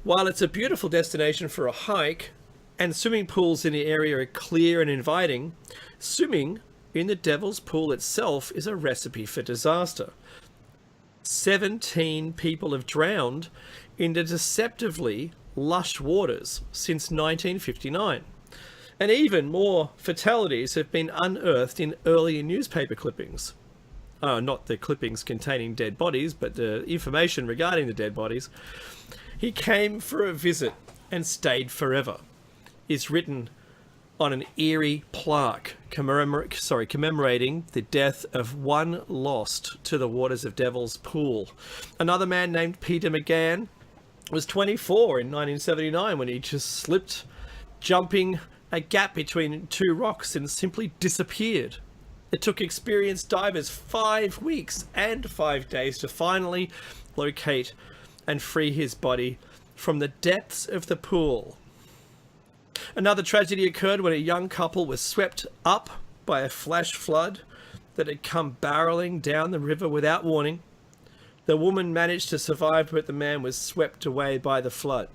While it's a beautiful destination for a hike, and swimming pools in the area are clear and inviting, swimming in the Devil's Pool itself is a recipe for disaster. 17 people have drowned in the deceptively lush waters since 1959. And even more fatalities have been unearthed in earlier newspaper clippings. Not the clippings containing dead bodies, but the information regarding the dead bodies. He came for a visit and stayed forever is written on an eerie plaque commemorating the death of one lost to the waters of Devil's Pool. Another man named Peter McGann was 24 in 1979 when he just slipped, jumping a gap between 2 rocks and simply disappeared. It took experienced divers 5 weeks and 5 days to finally locate and free his body from the depths of the pool. Another tragedy occurred when a young couple was swept up by a flash flood that had come barreling down the river without warning. The woman managed to survive, but the man was swept away by the flood.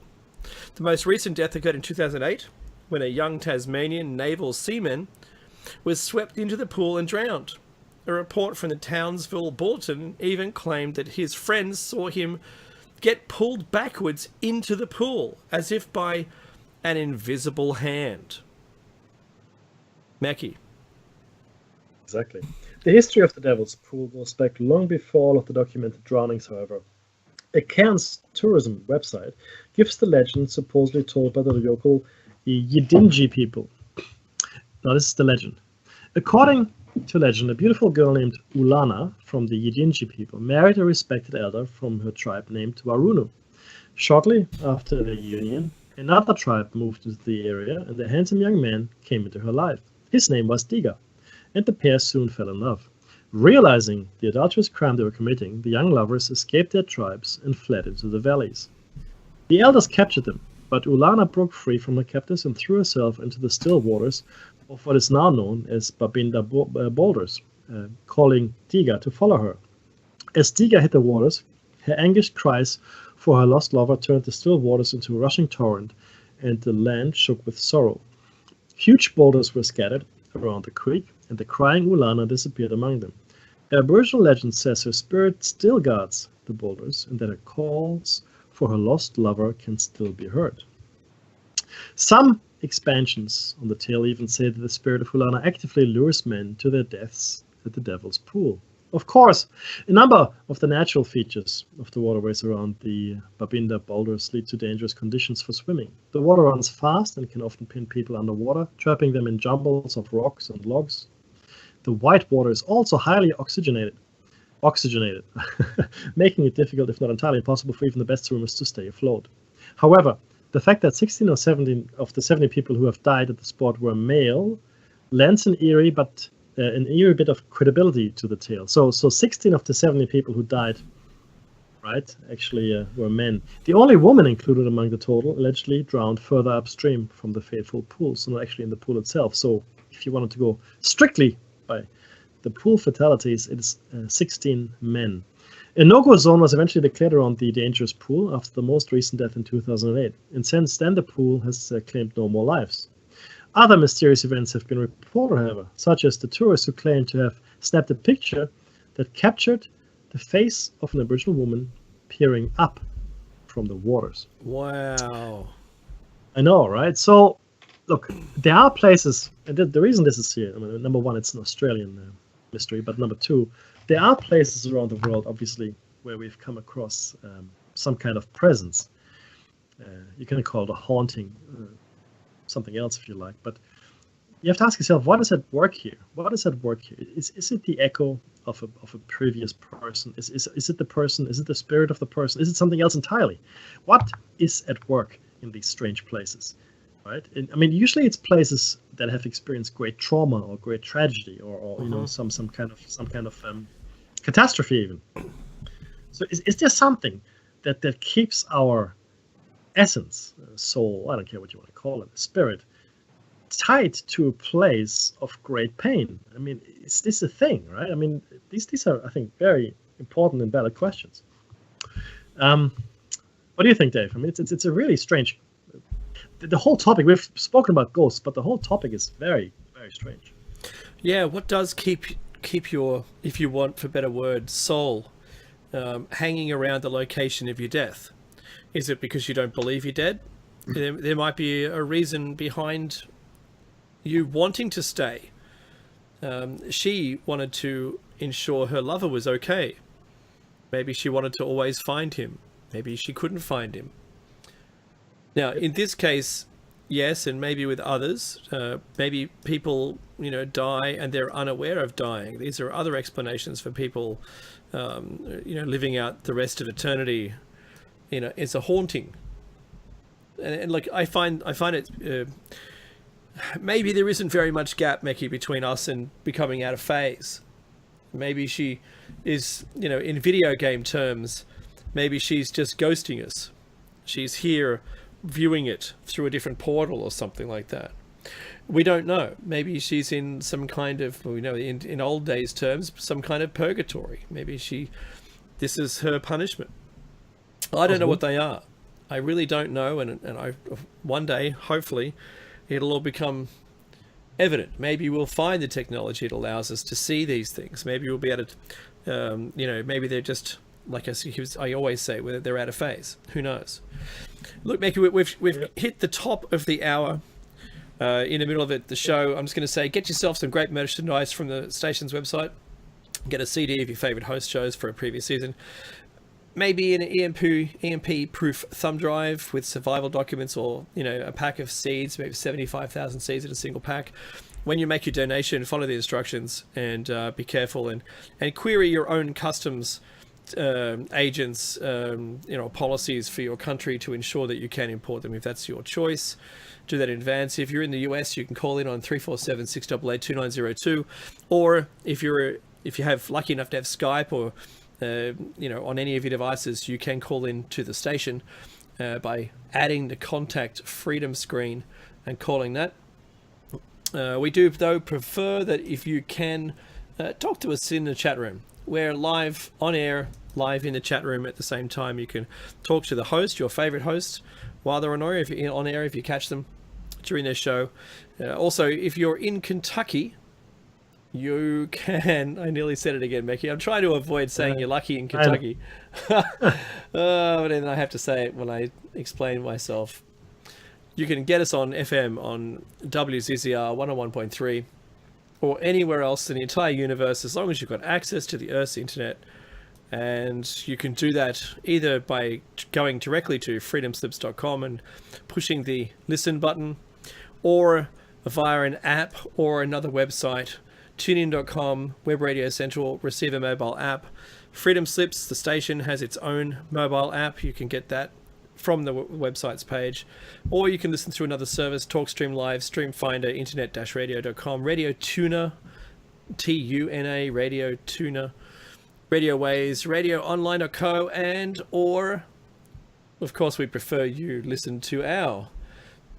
The most recent death occurred in 2008 when a young Tasmanian naval seaman was swept into the pool and drowned. A report from the Townsville Bulletin even claimed that his friends saw him get pulled backwards into the pool, as if by an invisible hand. Meki. Exactly. The history of the Devil's Pool goes back long before all of the documented drownings, however. A Cairns tourism website gives the legend supposedly told by the local Yidinji people. Now this is the legend. According to legend, a beautiful girl named Ulana from the Yidinji people married a respected elder from her tribe named Warunu. Shortly after their union, another tribe moved into the area and a handsome young man came into her life. His name was Diga, and the pair soon fell in love. Realizing the adulterous crime they were committing, the young lovers escaped their tribes and fled into the valleys. The elders captured them, but Ulana broke free from her captors and threw herself into the still waters of what is now known as Babinda boulders, calling Diga to follow her. As Diga hit the waters, her anguished cries for her lost lover turned the still waters into a rushing torrent, and the land shook with sorrow. Huge boulders were scattered around the creek, and the crying Ulana disappeared among them. The Aboriginal legend says her spirit still guards the boulders, and that her calls for her lost lover can still be heard. Some expansions on the tale even say that the spirit of Ulana actively lures men to their deaths at the Devil's Pool. Of course, a number of the natural features of the waterways around the Babinda boulders lead to dangerous conditions for swimming. The water runs fast and can often pin people underwater, trapping them in jumbles of rocks and logs. The white water is also highly oxygenated, making it difficult, if not entirely impossible, for even the best swimmers to stay afloat. However, the fact that 16 or 17 of the 70 people who have died at the spot were male lends an eerie but an eerie bit of credibility to the tale. So 16 of the 70 people who died, right, actually were men. The only woman included among the total allegedly drowned further upstream from the fateful pool, so not actually in the pool itself. So if you wanted to go strictly by the pool fatalities, it is 16 men. A no-go zone was eventually declared around the dangerous pool after the most recent death in 2008. And since then, the pool has claimed no more lives. Other mysterious events have been reported, however, such as the tourist who claimed to have snapped a picture that captured the face of an Aboriginal woman peering up from the waters. Wow. I know, right? So, look, there are places, and the reason this is here, I mean, number one, it's an Australian mystery, but number two, there are places around the world, obviously, where we've come across some kind of presence. You can call it a haunting, something else if you like, but you have to ask yourself, what is at work here? What is at work here? Is it the echo of a previous person? Is it the person? Is it the spirit of the person? Is it something else entirely? What is at work in these strange places? Right? I mean, usually it's places that have experienced great trauma or great tragedy, or you know, some kind of catastrophe even. So is there something that keeps our essence, soul, I don't care what you want to call it, spirit, tied to a place of great pain? I mean, is this a thing, right? I mean, these are, I think, very important and valid questions. What do you think, Dave? I mean, it's a really strange. The whole topic, we've spoken about ghosts, but the whole topic is very, very strange. Yeah, what does keep your, if you want for better word, soul hanging around the location of your death? Is it because you don't believe you're dead? There might be a reason behind you wanting to stay. She wanted to ensure her lover was okay. Maybe she wanted to always find him. Maybe she couldn't find him. Now, in this case, yes, and maybe with others, maybe people, die and they're unaware of dying. These are other explanations for people, living out the rest of eternity. It's a haunting. And like, I find it, maybe there isn't very much gap, Meki, between us and becoming out of phase. Maybe she is, in video game terms, maybe she's just ghosting us. She's here viewing it through a different portal or something like that. We don't know. Maybe she's in some kind of, in old days terms, some kind of purgatory. Maybe this is her punishment. I don't know what they are. I really don't know. And one day, hopefully, it'll all become evident. Maybe we'll find the technology that allows us to see these things. Maybe we'll be able to, maybe they're just, like I always say, whether they're out of phase. Who knows? Look, Meki, we've hit the top of the hour. In the middle of the show, I'm just going to say, get yourself some great merchandise from the station's website. Get a CD of your favorite host shows for a previous season. Maybe an EMP-proof thumb drive with survival documents, or a pack of seeds, maybe 75,000 seeds in a single pack. When you make your donation, follow the instructions and be careful and query your own customs agents, policies for your country to ensure that you can import them if that's your choice. Do that in advance. If you're in the US, you can call in on 347-688-2902, or if you have lucky enough to have Skype or on any of your devices, you can call in to the station by adding the contact freedom screen and calling that. We do, though, prefer that if you can talk to us in the chat room. We're live on air, live in the chat room at the same time. You can talk to the host, your favorite host, while they're on air, if you catch them during their show. Also, if you're in Kentucky, you can... I nearly said it again, Meki. I'm trying to avoid saying you're lucky in Kentucky. But then I have to say it when I explain myself. You can get us on FM on WZZR 101.3 or anywhere else in the entire universe, as long as you've got access to the Earth's internet. And you can do that either by going directly to freedomslips.com and pushing the listen button, or via an app or another website. TuneIn.com, Web Radio Central, receive a mobile app. Freedom Slips, the station, has its own mobile app. You can get that from the website's page, or you can listen through another service: TalkStream Live, StreamFinder, internet-radio.com, Radio Tuner, TUNA, Radio Tuna, Radio Ways, Radio Online.co, and or, of course, we prefer you listen to our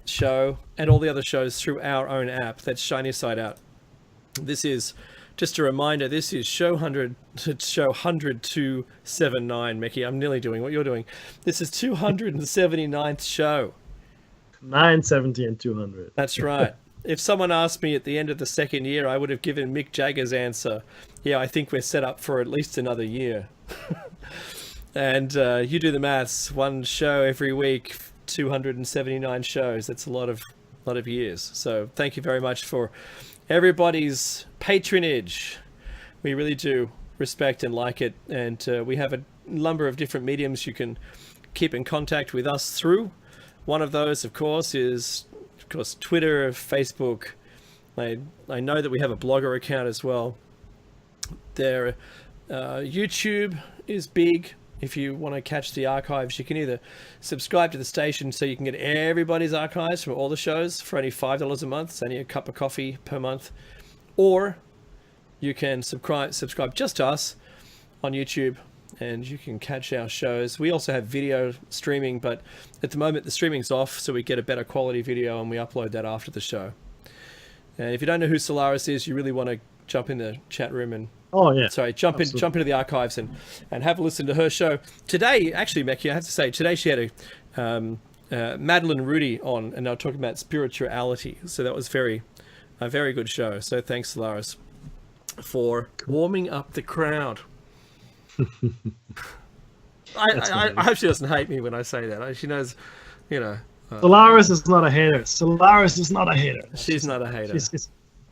show and all the other shows through our own app. That's Shiny Side Out. This is, just a reminder, this is show 100-279, Mickey. I'm nearly doing what you're doing. This is 279th show. 970 and 200. That's right. If someone asked me at the end of the second year, I would have given Mick Jagger's answer. Yeah, I think we're set up for at least another year. And you do the maths. One show every week, 279 shows. That's a lot of years. So thank you very much for everybody's patronage. We really do respect and like it. And we have a number of different mediums you can keep in contact with us through. One of those, of course, is Twitter, Facebook. I know that we have a blogger account as well. There, YouTube is big. If you want to catch the archives, you can either subscribe to the station so you can get everybody's archives from all the shows for only $5 a month. It's only a cup of coffee per month. Or you can subscribe just to us on YouTube, and you can catch our shows. We also have video streaming, but at the moment the streaming's off, so we get a better quality video and we upload that after the show. And if you don't know who Solaris is, you really want to jump in the chat room and jump into the archives and have a listen to her show. Today, actually, Becky, I have to say, today she had a Madeline Rudy on, and they were talking about spirituality. So that was a very good show. So thanks, Solaris, for warming up the crowd. I hope she doesn't hate me when I say that. She knows, you know. Solaris is not a hater. She's not a hater.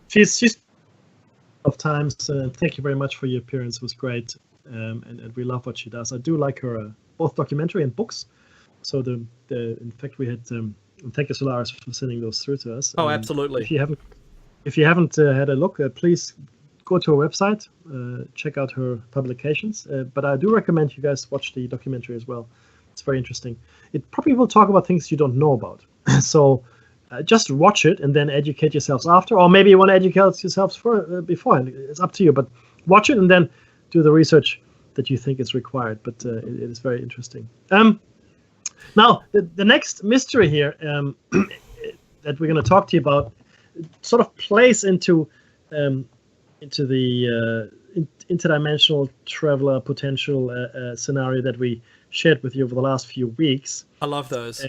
She's of times. Thank you very much for your appearance. It was great, and we love what she does. I do like her both documentary and books. So in fact we had thank you, Solaris, for sending those through to us. Oh, absolutely. If you haven't had a look, please go to her website, check out her publications. But I do recommend you guys watch the documentary as well. It's very interesting. It probably will talk about things you don't know about. So just watch it and then educate yourselves after, or maybe you want to educate yourselves beforehand. It's up to you. But watch it and then do the research that you think is required. But it is very interesting. Now, the next mystery here that we're going to talk to you about sort of plays into the interdimensional traveler potential scenario that we shared with you over the last few weeks. I love those.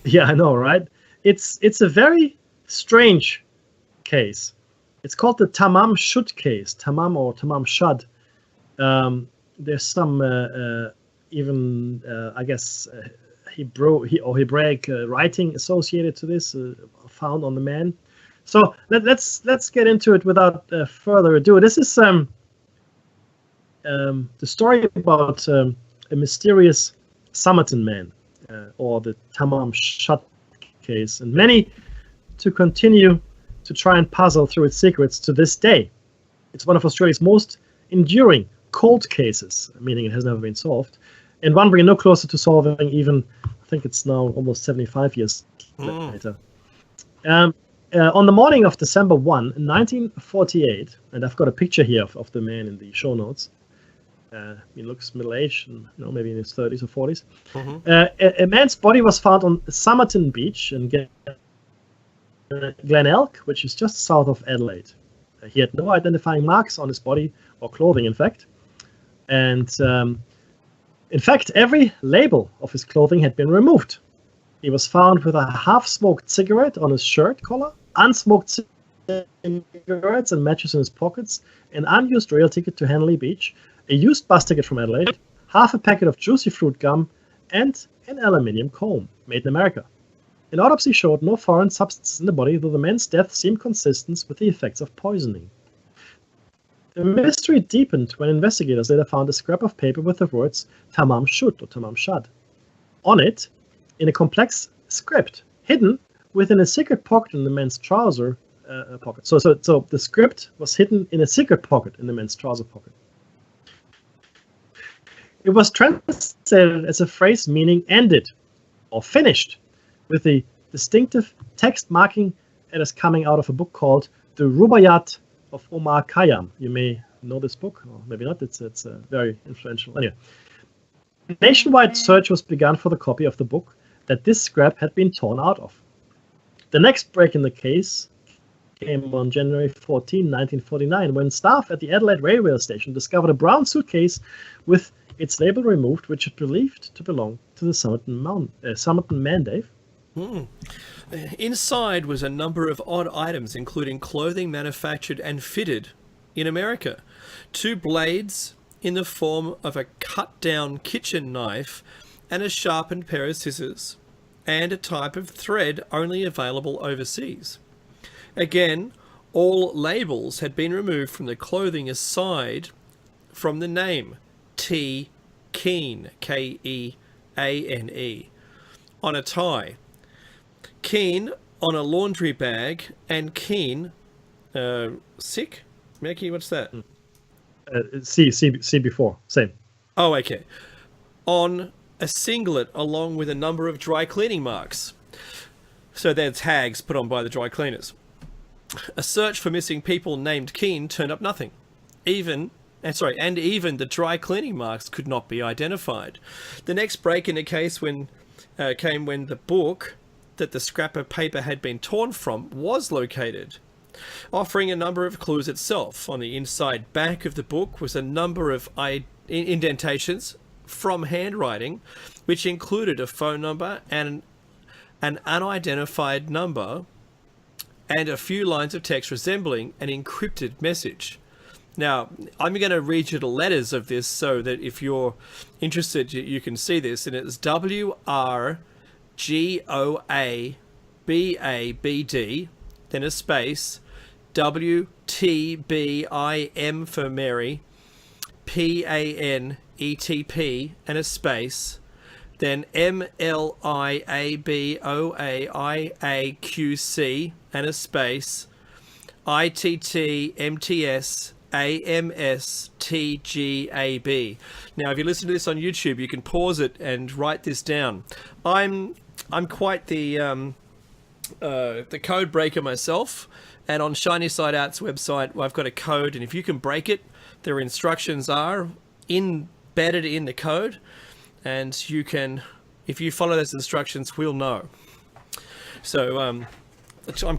Yeah, I know, right? It's a very strange case. It's called the Tamam Shud case. Tamam or Tamam Shud. There's some I guess Hebraic writing associated to this, found on the man. So let's get into it without further ado. This is the story about a mysterious Samartan man, or the Tamam Shud case, and many to continue to try and puzzle through its secrets to this day. It's one of Australia's most enduring cold cases, meaning it has never been solved, and one we're no closer to solving even, I think it's now almost 75 years later. On the morning of December 1, 1948, and I've got a picture here of the man in the show notes. He looks middle-aged, and maybe in his 30s or 40s. Mm-hmm. A man's body was found on Samartan Beach in Glenelg, which is just south of Adelaide. He had no identifying marks on his body or clothing, in fact. And in fact, every label of his clothing had been removed. He was found with a half-smoked cigarette on his shirt collar, unsmoked cigarettes and matches in his pockets, an unused rail ticket to Henley Beach, a used bus ticket from Adelaide, half a packet of juicy fruit gum, and an aluminium comb made in America. An autopsy showed no foreign substances in the body, though the man's death seemed consistent with the effects of poisoning. The mystery deepened when investigators later found a scrap of paper with the words Tamam Shud or Tamam Shud on it, in a complex script hidden within a secret pocket in the man's trouser pocket. So the script was hidden in a secret pocket in the man's trouser pocket. It was translated as a phrase meaning ended or finished, with the distinctive text marking it as coming out of a book called the Rubaiyat of Omar Khayyam. You may know this book, or maybe not. It's very influential. Anyway, a nationwide search was begun for the copy of the book that this scrap had been torn out of. The next break in the case came on January 14, 1949, when staff at the Adelaide railway station discovered a brown suitcase with its label removed, which it believed to belong to the Somerton man, Dave. Inside was a number of odd items, including clothing manufactured and fitted in America, 2 blades in the form of a cut-down kitchen knife and a sharpened pair of scissors, and a type of thread only available overseas. Again, all labels had been removed from the clothing aside from the name T. Keane, Keane, on a tie, Keane on a laundry bag, and Keane, sick? Mickey, what's that? See before, same. Oh, okay. On a singlet, along with a number of dry cleaning marks. So they're tags put on by the dry cleaners. A search for missing people named Keane turned up nothing. Even the dry cleaning marks could not be identified. The next break in the case came when the book that the scrap of paper had been torn from was located, offering a number of clues itself. On the inside back of the book was a number of indentations from handwriting, which included a phone number and an unidentified number, and a few lines of text resembling an encrypted message. Now, I'm going to read you the letters of this so that if you're interested, you can see this. And it's WRGOABABD, then a space, WTBIM for Mary, PANETP, and a space, then MLIABOAIAQC, and a space, ITTMTS, AMSTGAB. Now, if you listen to this on YouTube, you can pause it and write this down. I'm quite the code breaker myself, and on Shiny Side Art's website, I've got a code, and if you can break it, their instructions are embedded in the code, and you can, if you follow those instructions, we'll know. So I'm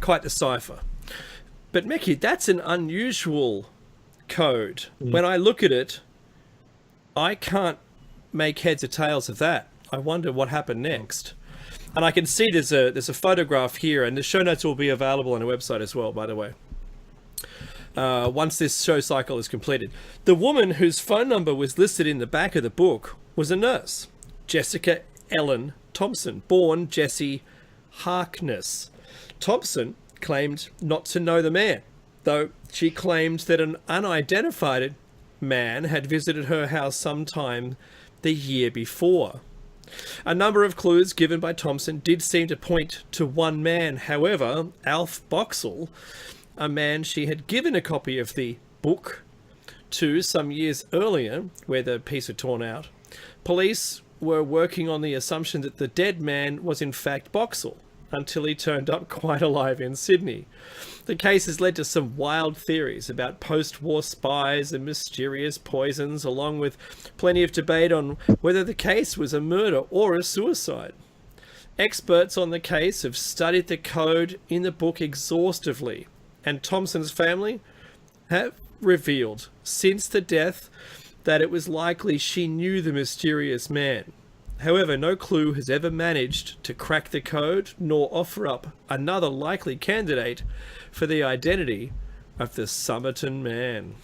quite the cipher. But Mickey, that's an unusual code. When I look at it, I can't make heads or tails of that. I wonder what happened next. And I can see there's a photograph here, and the show notes will be available on the website as well, by the way, once this show cycle is completed. The woman whose phone number was listed in the back of the book was a nurse, Jessica Ellen Thompson, born Jessie Harkness. Thompson claimed not to know the man, though she claimed that an unidentified man had visited her house sometime the year before. A number of clues given by Thompson did seem to point to one man. However, Alf Boxall, a man she had given a copy of the book to some years earlier, where the piece had torn out, police were working on the assumption that the dead man was in fact Boxall, until he turned up quite alive in Sydney. The case has led to some wild theories about post-war spies and mysterious poisons, along with plenty of debate on whether the case was a murder or a suicide. Experts on the case have studied the code in the book exhaustively, and Thompson's family have revealed since the death that it was likely she knew the mysterious man. However, no clue has ever managed to crack the code, nor offer up another likely candidate for the identity of the Somerton man.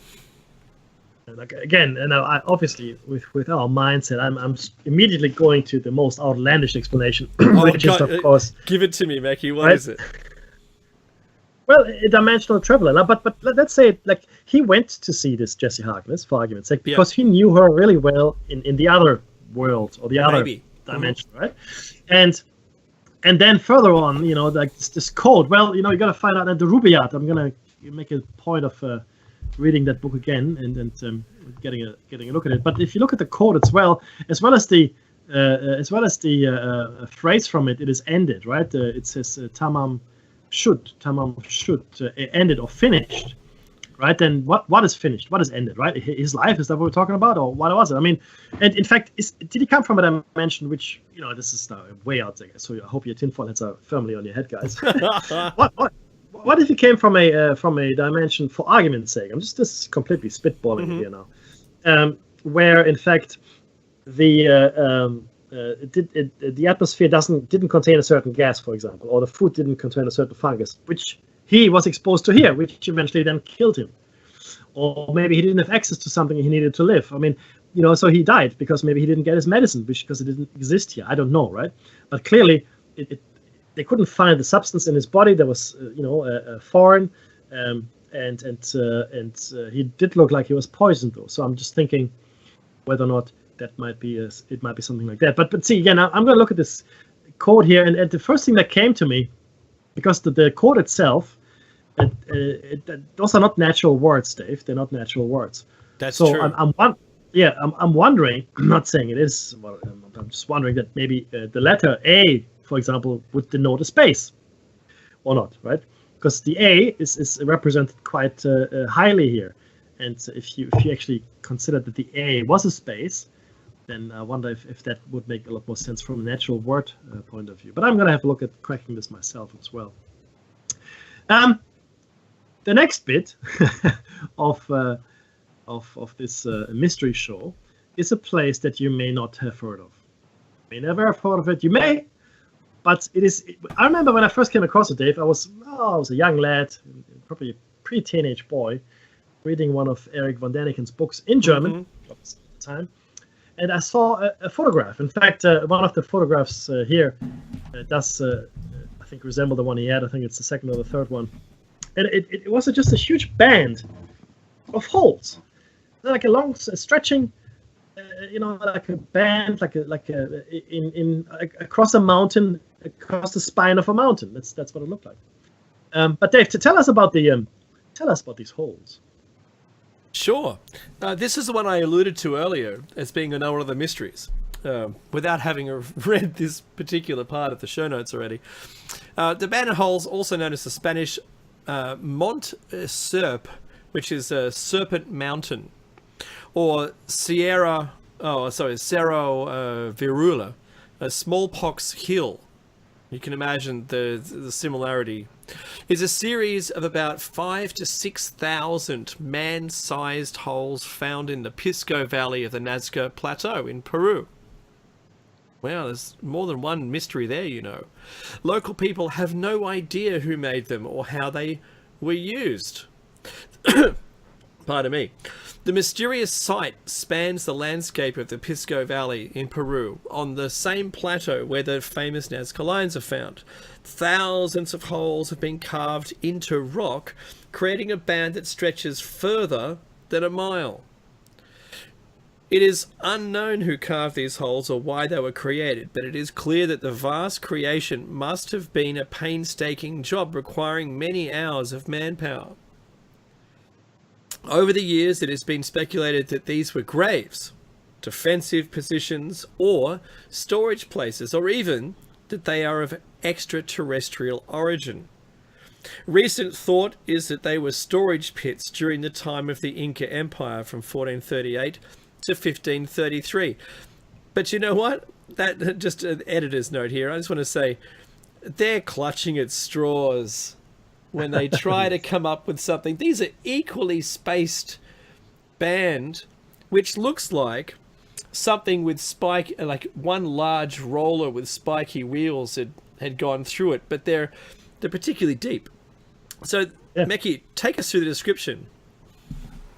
Like, again, and I, obviously with our mindset, I'm immediately going to the most outlandish explanation, which is of course. Give it to me, Mackie. What is it? Well, a dimensional traveler. But let's say like he went to see this Jessie Harkness, for argument's sake, because he knew her really well in the other world or the other dimension, right? And then further on, you know, like this code. Well, you know, you got to find out at the Rubaiyat. I'm gonna make a point of reading that book again and getting a look at it. But if you look at the code as well as the phrase from it, it is ended, right? It says tamam shud, ended or finished. right? Then what is finished? What is ended, right? His life, is that what we're talking about, or what was it? I mean, and in fact, did he come from a dimension which, this is now way out there, so I hope your tinfoil hats are firmly on your head, guys. What if he came from a dimension, for argument's sake? I'm just completely spitballing here now, where in fact the atmosphere didn't contain a certain gas, for example, or the food didn't contain a certain fungus, which he was exposed to here, which eventually then killed him. Or maybe he didn't have access to something he needed to live. I mean, so he died because maybe he didn't get his medicine, because it didn't exist here. I don't know, right? But clearly, they couldn't find the substance in his body that was, foreign, and he did look like he was poisoned, though. So I'm just thinking whether or not that might be it might be something like that. But see, again, I'm going to look at this code here, and the first thing that came to me, because the code itself, those are not natural words, Dave. They're not natural words. That's true. I'm wondering. I'm not saying it is. Well, I'm just wondering that maybe the letter A, for example, would denote a space, or not, right? Because the A is represented quite highly here, and if you actually consider that the A was a space, then I wonder if that would make a lot more sense from a natural word point of view. But I'm going to have a look at cracking this myself as well. The next bit of this mystery show is a place that you may not have heard of. You may never have heard of it. You may, but it is. I remember when I first came across it, Dave. I was a young lad, probably a pre-teenage boy, reading one of Eric von Daniken's books in German at the time, and I saw a photograph. In fact, one of the photographs here does, I think, resemble the one he had. I think it's the second or the third one. And it was just a huge band of holes, like a long stretching, like a band, across a mountain, across the spine of a mountain. That's what it looked like. But Dave, tell us about these holes. Sure. This is the one I alluded to earlier as being one of the mysteries, without having read this particular part of the show notes already. The band of holes, also known as the Spanish Mont Serp, which is Serpent Mountain, or Cerro Virula, a smallpox hill. You can imagine the similarity. Is a series of about 5,000 to 6,000 man-sized holes found in the Pisco Valley of the Nazca Plateau in Peru. Wow, there's more than one mystery there, Local people have no idea who made them or how they were used. Pardon me. The mysterious site spans the landscape of the Pisco Valley in Peru, on the same plateau where the famous Nazca Lions are found. Thousands of holes have been carved into rock, creating a band that stretches further than a mile. It is unknown who carved these holes or why they were created, but it is clear that the vast creation must have been a painstaking job requiring many hours of manpower. Over the years, it has been speculated that these were graves, defensive positions, or storage places, or even that they are of extraterrestrial origin. Recent thought is that they were storage pits during the time of the Inca Empire from 1438 to 1533. But you know what? That just an editor's note here. I just want to say they're clutching at straws when they try to come up with something. These are equally spaced band, which looks like something with like one large roller with spiky wheels had gone through it, but they're particularly deep. So, yeah. Mekki, take us through the description.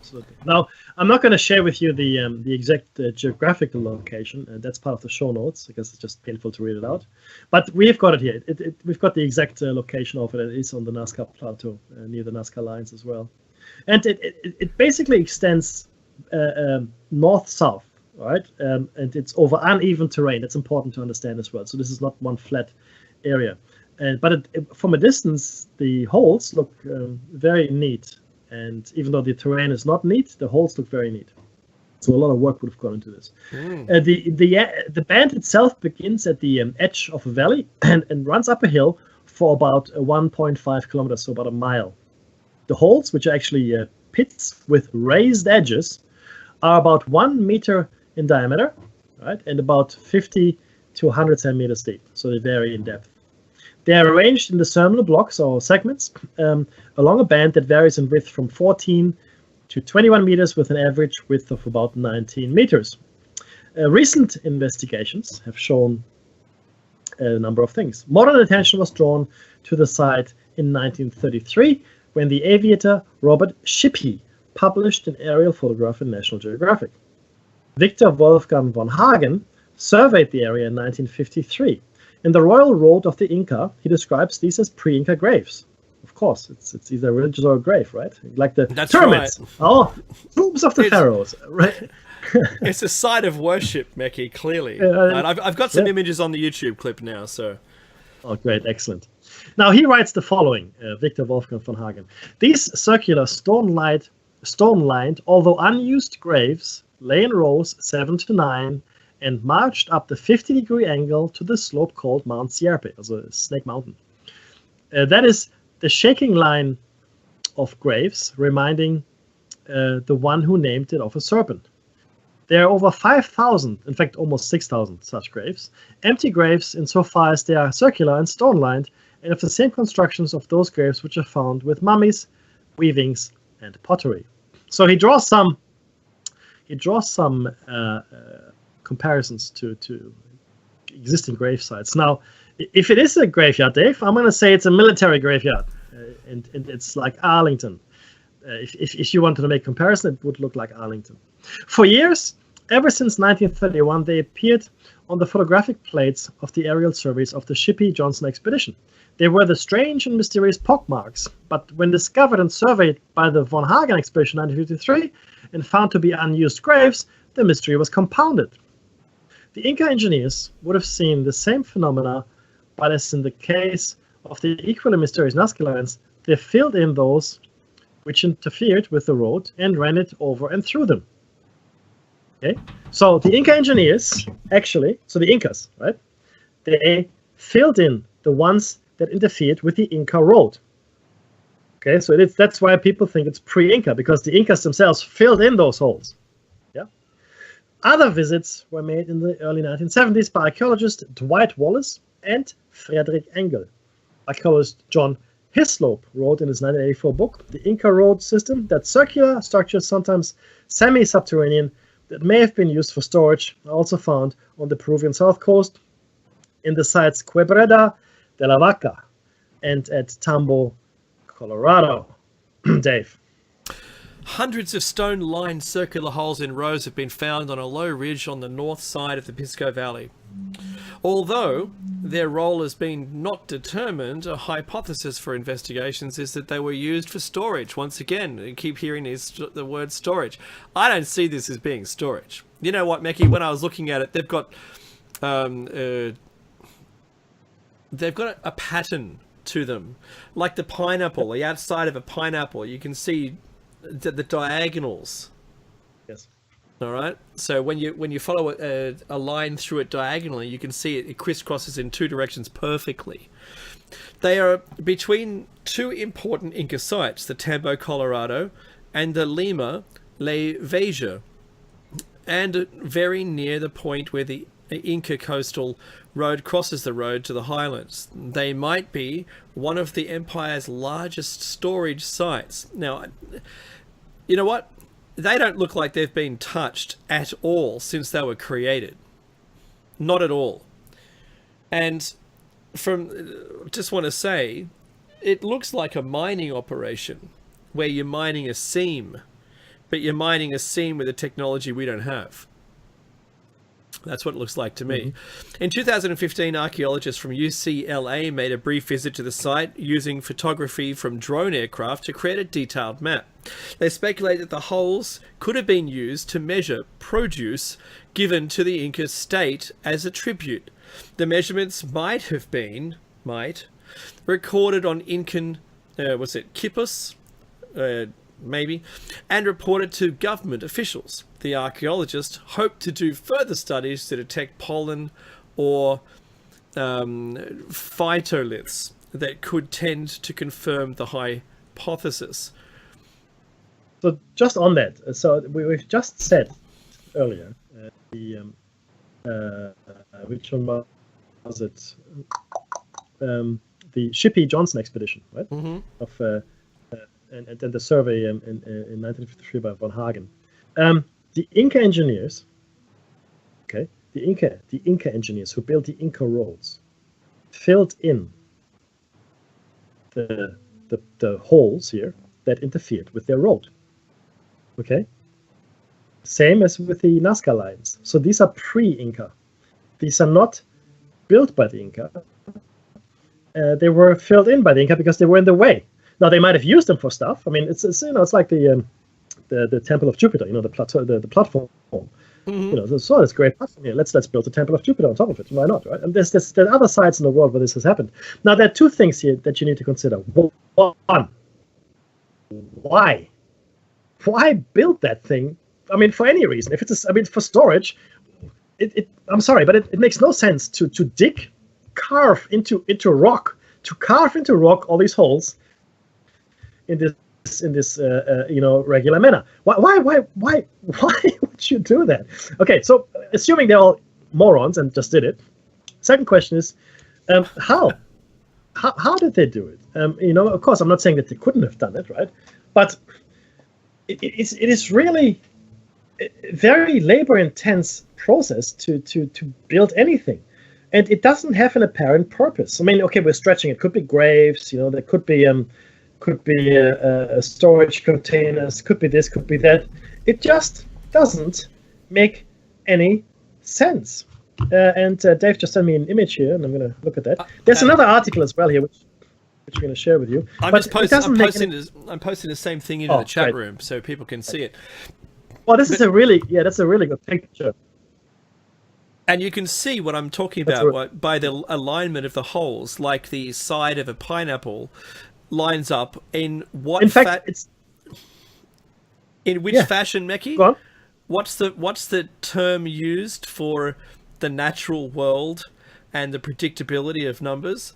Absolutely. Now, I'm not going to share with you the exact geographical location. That's part of the show notes because it's just painful to read it out. But we've got it here. We've got the exact location of it. It is on the Nazca Plateau, near the Nazca Lines as well. And it basically extends north-south, right? And it's over uneven terrain. That's important to understand as well. So this is not one flat area. But from a distance, the holes look very neat. And even though the terrain is not neat, the holes look very neat. So a lot of work would have gone into this. The band itself begins at the edge of a valley and runs up a hill for about 1.5 kilometers, so about a mile. The holes, which are actually pits with raised edges are about 1 meter in diameter, right, and about 50 to 100 centimeters deep. So they vary in depth. They are arranged in discernible blocks or segments along a band that varies in width from 14 to 21 meters with an average width of about 19 meters. Recent investigations have shown a number of things. Modern attention was drawn to the site in 1933 when the aviator Robert Shippey published an aerial photograph in National Geographic. Victor Wolfgang von Hagen surveyed the area in 1953. In the Royal Road of the Inca, he describes these as pre-Inca graves. Of course, it's either religious or a grave, right? Like the That's pyramids. Right. Oh, tombs of the pharaohs, right? It's a site of worship, Meki, clearly. And I've got some images on the YouTube clip now, so... Oh, great, excellent. Now, he writes the following, Victor Wolfgang von Hagen. These circular stone-lined, although unused graves lay in rows 7 to 9 and marched up the 50-degree angle to the slope called Mount Sierpe, also Snake Mountain. That is the shaking line of graves, reminding the one who named it of a serpent. There are over 5,000, in fact almost 6,000 such graves, empty graves insofar as they are circular and stone-lined, and of the same constructions of those graves which are found with mummies, weavings, and pottery. So he draws some comparisons to existing grave sites. Now, if it is a graveyard, Dave, I'm going to say it's a military graveyard, and it's like Arlington. If you wanted to make comparison, it would look like Arlington. For years, ever since 1931, they appeared on the photographic plates of the aerial surveys of the Shippey-Johnson expedition. They were the strange and mysterious pockmarks, but when discovered and surveyed by the von Hagen expedition in 1953 and found to be unused graves, the mystery was compounded. The Inca engineers would have seen the same phenomena, but as in the case of the equally mysterious Nazca lines, they filled in those which interfered with the road and ran it over and through them. Okay, so the Inca engineers, the Incas, right? They filled in the ones that interfered with the Inca road. Okay, so that's why people think it's pre-Inca, because the Incas themselves filled in those holes. Yeah. Other visits were made in the early 1970s by archaeologist Dwight Wallace and Frederick Engel. Archaeologist John Hislop wrote in his 1984 book, The Inca Road System, that circular structures, sometimes semi-subterranean, that may have been used for storage, are also found on the Peruvian south coast in the sites Quebrada de la Vaca and at Tambo, Colorado. Dave. Hundreds of stone-lined circular holes in rows have been found on a low ridge on the north side of the Pisco Valley. Although their role has been not determined, a hypothesis for investigations is that they were used for storage. Once again, I keep hearing the word storage. I don't see this as being storage. You know what, Meki? When I was looking at it, they've got a pattern to them, like the pineapple. The outside of a pineapple, you can see the diagonals. Yes. All right. So when you follow a line through it diagonally, you can see it crisscrosses in two directions perfectly. They are between two important Inca sites, the Tambo, Colorado, and the Lima, La Veja, and very near the point where the Inca coastal road crosses the road to the highlands. They might be one of the empire's largest storage sites. Now, you know what? They don't look like they've been touched at all since they were created. Not at all. And just want to say, it looks like a mining operation where you're mining a seam, but you're mining a seam with a technology we don't have. That's what it looks like to me. In 2015, archaeologists from UCLA made a brief visit to the site using photography from drone aircraft to create a detailed map. They speculate that the holes could have been used to measure produce given to the Inca state as a tribute. The measurements might have been recorded on Incan, quipus, maybe, and reported to government officials. The archaeologists hope to do further studies to detect pollen or phytoliths that could tend to confirm the hypothesis. So just on that, so we've just said earlier which one was it? The Shippey Johnson expedition, right? Mm-hmm. Of and then the survey in 1953 by von Hagen. The Inca engineers, okay, the Inca engineers who built the Inca roads, filled in the holes here that interfered with their road. Okay. Same as with the Nazca lines. So these are pre-Inca. These are not built by the Inca. They were filled in by the Inca because they were in the way. Now they might have used them for stuff. I mean, it's like the Temple of Jupiter. You know, the platform. Mm-hmm. You know, so it's great platform here. Let's build the Temple of Jupiter on top of it. Why not, right? And there are other sites in the world where this has happened. Now there are two things here that you need to consider. One, why build that thing? I mean, for any reason. If it's for storage, I'm sorry, but it makes no sense to carve into rock all these holes in this regular manner. Why would you do that? Okay, so assuming they're all morons and just did it. Second question is, how did they do it? Of course, I'm not saying that they couldn't have done it, right? But it is really a very labor-intense process to build anything, and it doesn't have an apparent purpose. I mean, okay, we're stretching. It could be graves, there could be storage containers, could be this, could be that. It just doesn't make any sense. And Dave just sent me an image here, and I'm going to look at that. There's another article as well here, which I'm going to share with you. I'm posting the same thing into the chat room so people can see it. Well, that's a really good picture. And you can see what I'm talking about by the alignment of the holes, like the side of a pineapple lines up in what? In fact, in which fashion, Meki? Go on. What's the term used for the natural world and the predictability of numbers?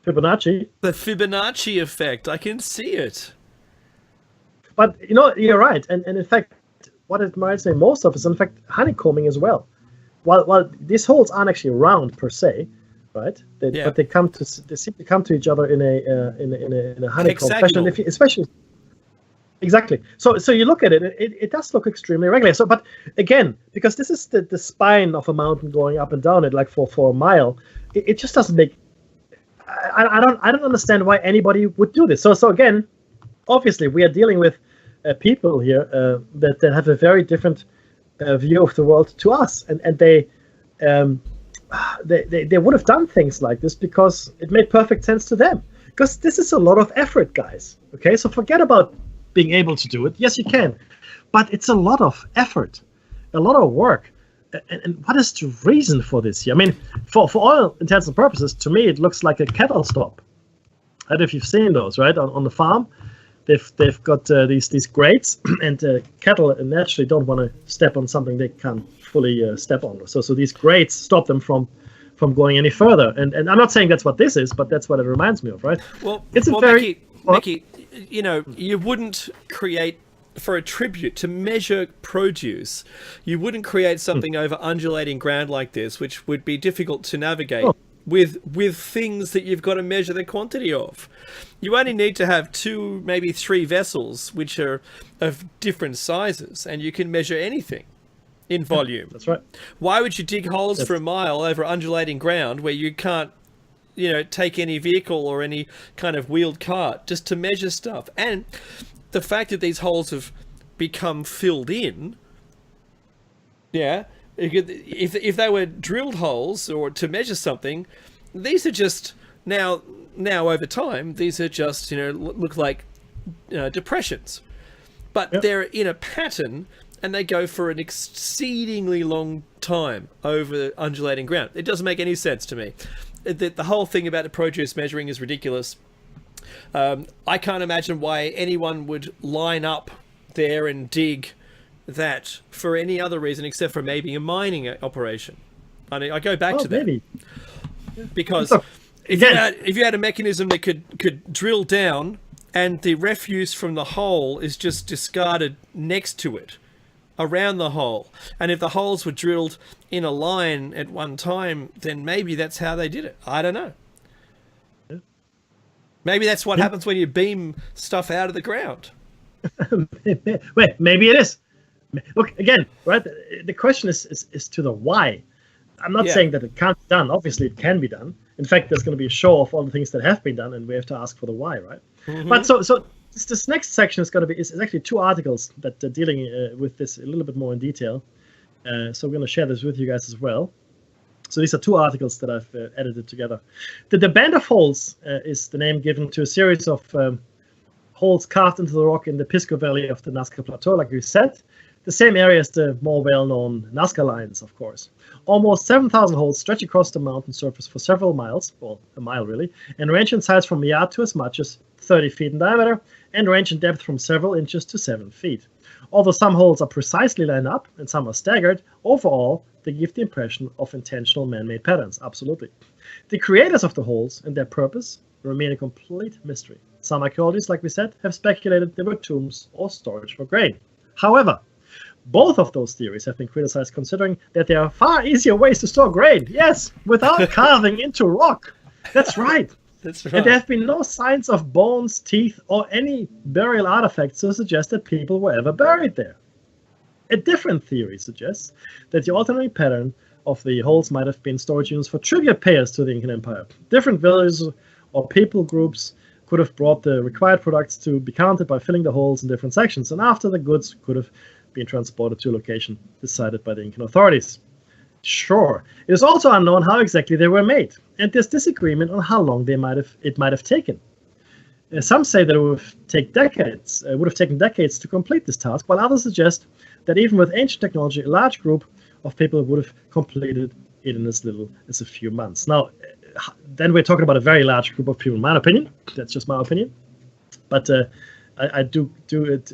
Fibonacci. The Fibonacci effect. I can see it. But you're right, and in fact, what it reminds me most of is in fact honeycombing as well. While these holes aren't actually round per se, right? But they seem to come to each other in a honeycomb fashion. Especially exactly. So you look at it, it does look extremely regular. So, but again, because this is the spine of a mountain going up and down it like for a mile, it just doesn't make. I don't understand why anybody would do this. So again, obviously we are dealing with people here that have a very different view of the world to us, and they would have done things like this because it made perfect sense to them. Because this is a lot of effort, guys. Okay, so forget about being able to do it. Yes, you can, but it's a lot of effort, a lot of work. And what is the reason for this here? I mean, for all intents and purposes, to me, it looks like a cattle stop. I don't know if you've seen those, right? On the farm, they've got these grates, and cattle naturally don't want to step on something they can't fully step on. So these grates stop them from going any further. And I'm not saying that's what this is, but that's what it reminds me of, right? Well, Meki, you wouldn't create. For a tribute to measure produce, you wouldn't create something over undulating ground like this, which would be difficult to navigate with things that you've got to measure the quantity of. You only need to have 2, maybe 3 vessels, which are of different sizes, and you can measure anything in volume. That's right. Why would you dig holes for a mile over undulating ground where you can't, take any vehicle or any kind of wheeled cart just to measure stuff? And the fact that these holes have become filled in, if they were drilled holes or to measure something, these are just now over time, these are just, look like depressions. But they're in a pattern and they go for an exceedingly long time over undulating ground. It doesn't make any sense to me. The whole thing about the produce measuring is ridiculous. I can't imagine why anyone would line up there and dig that for any other reason except for maybe a mining operation. I go back to that. Maybe. Because if you had a mechanism that could drill down and the refuse from the hole is just discarded next to it, around the hole. And if the holes were drilled in a line at one time, then maybe that's how they did it. I don't know. Maybe that's what happens when you beam stuff out of the ground. Wait, maybe it is. Look, again, right? The question is to the why. I'm not saying that it can't be done. Obviously, it can be done. In fact, there's going to be a show of all the things that have been done, and we have to ask for the why, right? Mm-hmm. But so this next section is actually 2 articles that are dealing with this a little bit more in detail. So we're going to share this with you guys as well. So these are 2 articles that I've edited together. The Band of Holes is the name given to a series of holes carved into the rock in the Pisco Valley of the Nazca Plateau, like we said. The same area as the more well-known Nazca Lines, of course. Almost 7,000 holes stretch across the mountain surface for several miles, well, a mile really, and range in size from a yard to as much as 30 feet in diameter, and range in depth from several inches to 7 feet. Although some holes are precisely lined up and some are staggered, overall, they give the impression of intentional man-made patterns, absolutely. The creators of the holes and their purpose remain a complete mystery. Some archaeologists, like we said, have speculated they were tombs or storage for grain. However, both of those theories have been criticized, considering that there are far easier ways to store grain. Yes, without carving into rock. That's right. That's right. And there have been no signs of bones, teeth, or any burial artifacts to suggest that people were ever buried there. A different theory suggests that the alternating pattern of the holes might have been storage units for tribute payers to the Incan Empire. Different villages or people groups could have brought the required products to be counted by filling the holes in different sections, and after the goods could have been transported to a location decided by the Incan authorities. Sure, it is also unknown how exactly they were made, and there's disagreement on how long it might have taken. Some say that it would have taken decades to complete this task, while others suggest that even with ancient technology, a large group of people would have completed it in as little as a few months. Now, then we're talking about a very large group of people, in my opinion. That's just my opinion. But I do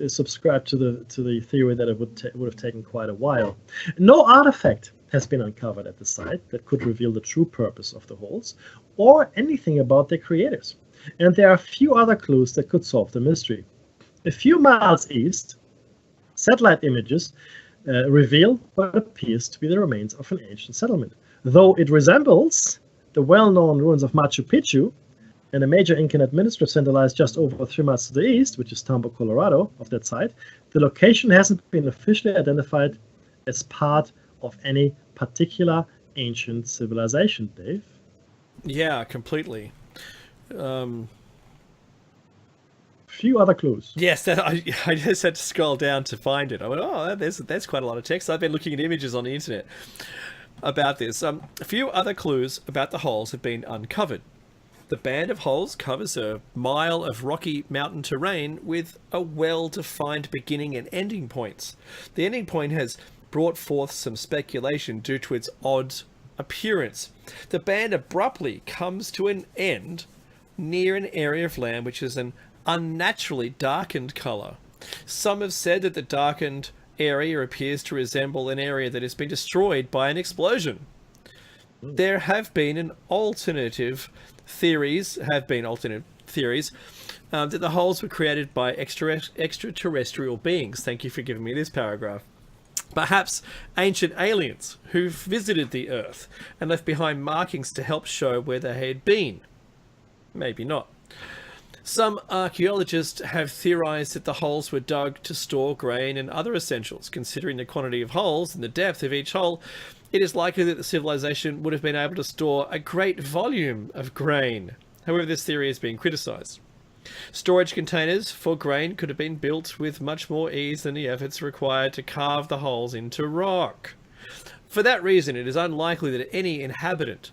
subscribe to the theory that it would have taken quite a while. No artifact has been uncovered at the site that could reveal the true purpose of the holes or anything about their creators. And there are a few other clues that could solve the mystery. A few miles east, satellite images reveal what appears to be the remains of an ancient settlement. Though it resembles the well-known ruins of Machu Picchu, and a major Incan administrative center lies just over 3 miles to the east, which is Tambo, Colorado, of that site, the location hasn't been officially identified as part of any particular ancient civilization, Dave. Yeah, completely. Few other clues. Yes, I just had to scroll down to find it. I went, oh, that's quite a lot of text. I've been looking at images on the internet about this. A few other clues about the holes have been uncovered. The band of holes covers a mile of rocky mountain terrain with a well-defined beginning and ending points. The ending point has brought forth some speculation due to its odd appearance. The band abruptly comes to an end near an area of land which is an unnaturally darkened colour. Some have said that the darkened area appears to resemble an area that has been destroyed by an explosion. There have been alternate theories that the holes were created by extraterrestrial beings. Thank you for giving me this paragraph. Perhaps ancient aliens who visited the Earth and left behind markings to help show where they had been. Maybe not. Some archaeologists have theorized that the holes were dug to store grain and other essentials. Considering the quantity of holes and the depth of each hole, it is likely that the civilization would have been able to store a great volume of grain. However, this theory is being criticized. Storage containers for grain could have been built with much more ease than the efforts required to carve the holes into rock. For that reason, it is unlikely that any inhabitant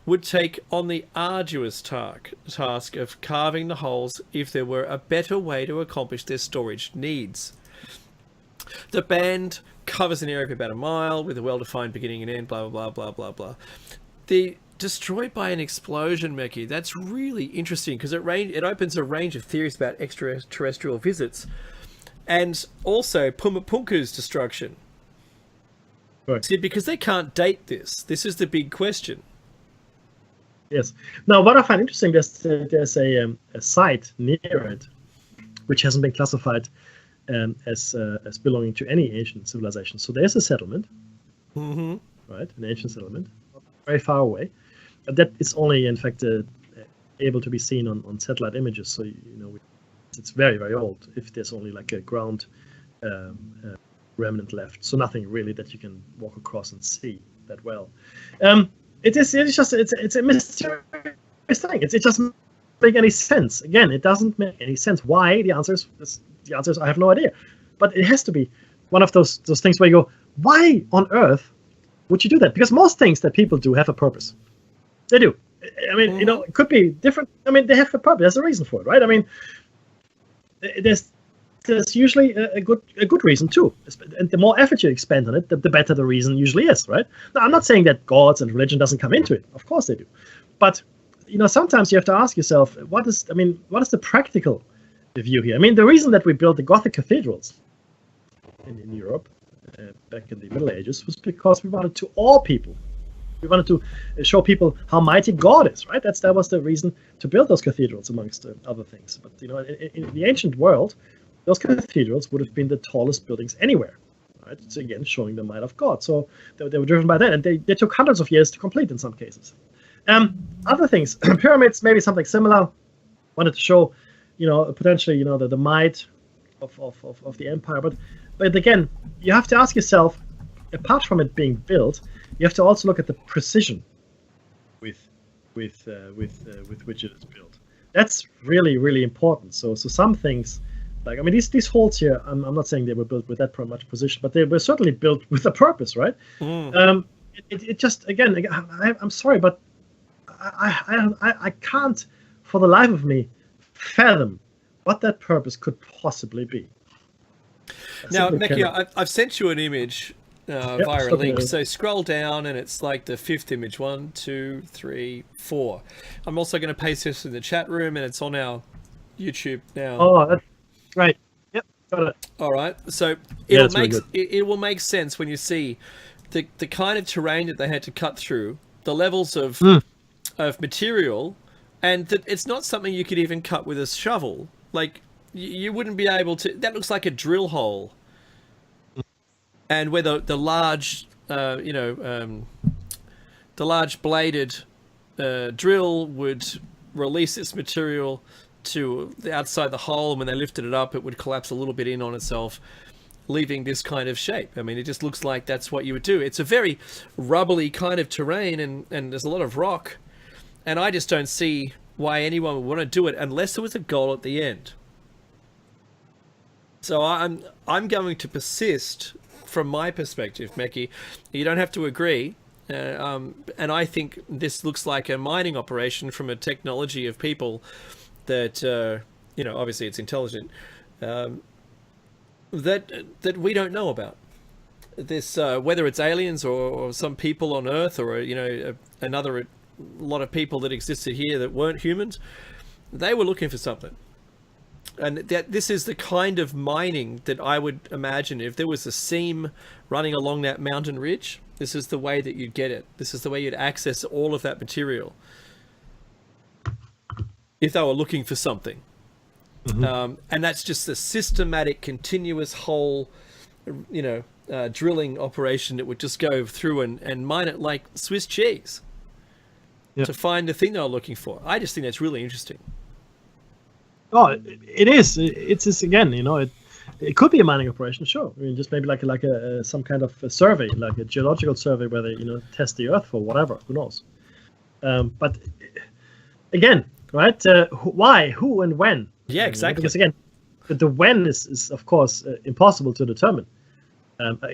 would take on the arduous task of carving the holes if there were a better way to accomplish their storage needs. The band covers an area of about a mile with a well-defined beginning and end, blah, blah, blah, blah, blah. The destroyed by an explosion, Meki, that's really interesting because it opens a range of theories about extraterrestrial visits and also Pumapunku's destruction. Right. See, because they can't date this. This is the big question. Yes. Now, what I find interesting, there's a site near it which hasn't been classified as belonging to any ancient civilization. So there's a settlement, right? An ancient settlement, very far away. That is only, in fact, able to be seen on satellite images. So it's very, very old. If there's only like a ground remnant left, so nothing really that you can walk across and see that well. It's a mysterious thing. It doesn't make any sense. Again, it doesn't make any sense. Why? The answers I have no idea. But it has to be one of those things where you go, why on earth would you do that? Because most things that people do have a purpose. They do. I mean, it could be different. I mean, they have a purpose. There's a reason for it, right? I mean, there's usually a good reason too. And the more effort you expend on it, the better the reason usually is, right? Now, I'm not saying that gods and religion doesn't come into it. Of course they do. But sometimes you have to ask yourself, what is the practical view here? I mean, the reason that we built the Gothic cathedrals in Europe back in the Middle Ages was because we wanted to awe people. We wanted to show people how mighty God is, right? That was the reason to build those cathedrals, amongst other things. But in the ancient world, those cathedrals would have been the tallest buildings anywhere, right? It's again showing the might of God. So they were driven by that, and they took hundreds of years to complete in some cases. Other things, pyramids, maybe something similar. Wanted to show, potentially, the might of the empire. But again, you have to ask yourself, apart from it being built, you have to also look at the precision with which it is built. That's really, really important. So some things, like, I mean, these halls here, I'm not saying they were built with that much precision, but they were certainly built with a purpose, right? It just, again, I'm sorry, but I can't, for the life of me, fathom what that purpose could possibly be. Now, Mickey, I've sent you an image via a link. So scroll down, and it's like the fifth image. 1, 2, 3, 4. I'm also going to paste this in the chat room, and it's on our YouTube now. Oh, that's right. Yep, got it. All right. So it will make sense when you see the kind of terrain that they had to cut through, the levels of material, and that it's not something you could even cut with a shovel. Like, you wouldn't be able to. That looks like a drill hole. And where the large, the large bladed drill would release its material to the outside the hole, and when they lifted it up, it would collapse a little bit in on itself, leaving this kind of shape. I mean, it just looks like that's what you would do. It's a very rubbly kind of terrain, and there's a lot of rock, and I just don't see why anyone would want to do it unless there was a goal at the end. So I'm going to persist. From my perspective, Meki, you don't have to agree, and I think this looks like a mining operation from a technology of people that, obviously it's intelligent, that we don't know about. This, whether it's aliens or some people on Earth, or another lot of people that existed here that weren't humans, they were looking for something. And this is the kind of mining that I would imagine if there was a seam running along that mountain ridge. This is the way that you'd get it. This is the way you'd access all of that material if they were looking for something. And that's just a systematic, continuous whole, drilling operation that would just go through and mine it like Swiss cheese to find the thing they were looking for. I just think that's really interesting. Oh, it is. It's just, again, it could be a mining operation, sure. I mean, just maybe like a some kind of a survey, like a geological survey where they test the Earth for whatever. Who knows? But again, right? Why, who, and when? Yeah, exactly. Because again, the when is of course impossible to determine.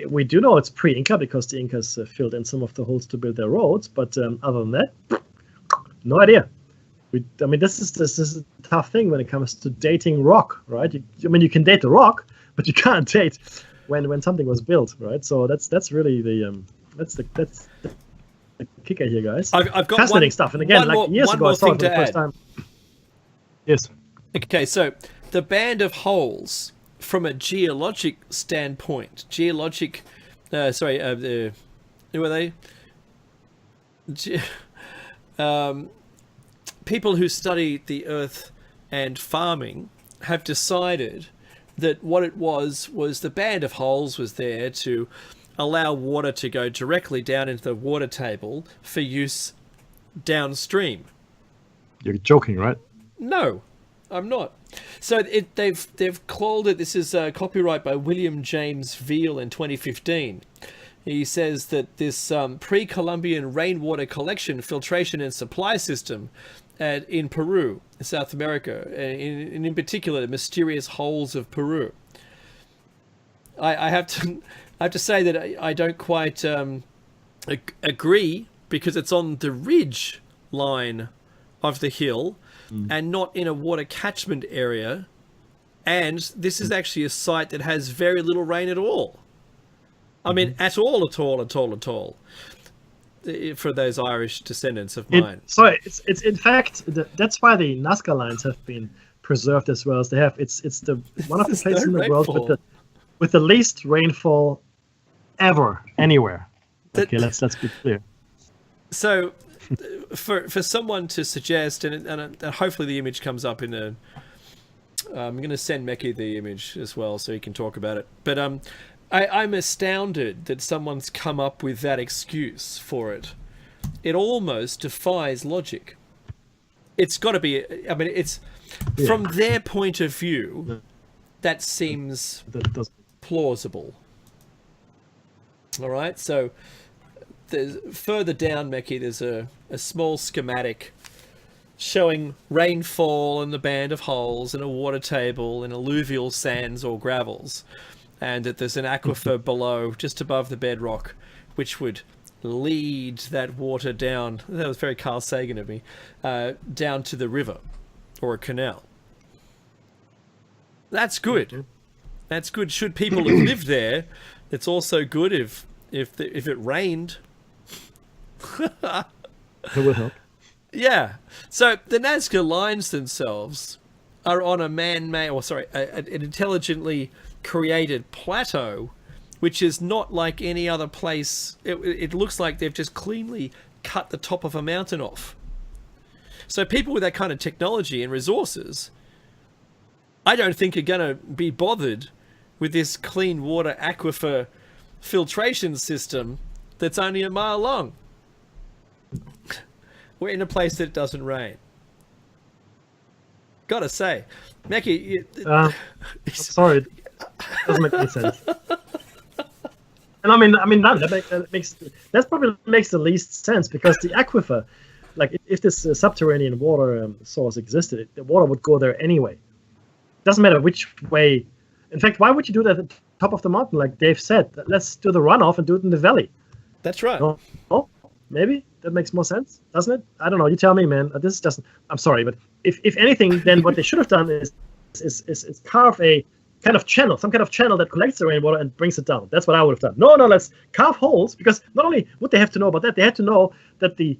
We do know it's pre-Inca because the Incas filled in some of the holes to build their roads. But other than that, no idea. This is a tough thing when it comes to dating rock, right? You can date the rock, but you can't date when something was built, right? So that's really the kicker here, guys. I've got fascinating stuff, and again, years ago, I saw it for the first time. Yes. Okay, so the band of holes from a geologic standpoint, who are they? People who study the Earth and farming have decided that what it was the band of holes was there to allow water to go directly down into the water table for use downstream. You're joking, right? No, I'm not. So they've called it. This is copyright by William James Veal in 2015. He says that this pre-Columbian rainwater collection, filtration, and supply system in Peru, in South America, and in particular the mysterious holes of Peru. I have to say that I don't quite agree, because it's on the ridge line of the hill and not in a water catchment area, and this is actually a site that has very little rain at all. I mean, at all, for those Irish descendants of mine. It's in fact that's why the Nazca lines have been preserved as well as they have. It's the one of the places in the world with the least rainfall ever anywhere. Okay, let's be clear. So, for someone to suggest, and hopefully the image comes up in a. I'm going to send Meki the image as well so he can talk about it. But I'm astounded that someone's come up with that excuse for it. It almost defies logic. It's got to be. I mean, it's from their point of view, that seems plausible. All right, so there's further down, Meki, there's a small schematic showing rainfall and the band of holes and a water table and alluvial sands or gravels, and that there's an aquifer below, just above the bedrock, which would lead that water down. That was very Carl Sagan of me. Down to the river or a canal. That's good. That's good. Should people have lived there, it's also good if it rained. That would help. Yeah. So the Nazca lines themselves are on a man-made, an intelligently created plateau, which is not like any other place. It looks like they've just cleanly cut the top of a mountain off. So people with that kind of technology and resources, I don't think are going to be bothered with this clean water aquifer filtration system that's only a mile long. We're in a place that doesn't rain. Gotta say, Meki, sorry, it doesn't make any sense. And I mean that probably makes the least sense, because the aquifer, like if this subterranean water source existed, the water would go there anyway. Doesn't matter which way. In fact, why would you do that at the top of the mountain, like Dave said? Let's do the runoff and do it in the valley. That's right. Oh, maybe that makes more sense, doesn't it? I don't know. You tell me, man. This doesn't. I'm sorry, but if anything, then what they should have done is carve a kind of channel, some kind of channel that collects the rainwater and brings it down. That's what I would have done. No, let's carve holes, because not only would they have to know about that, they had to know that the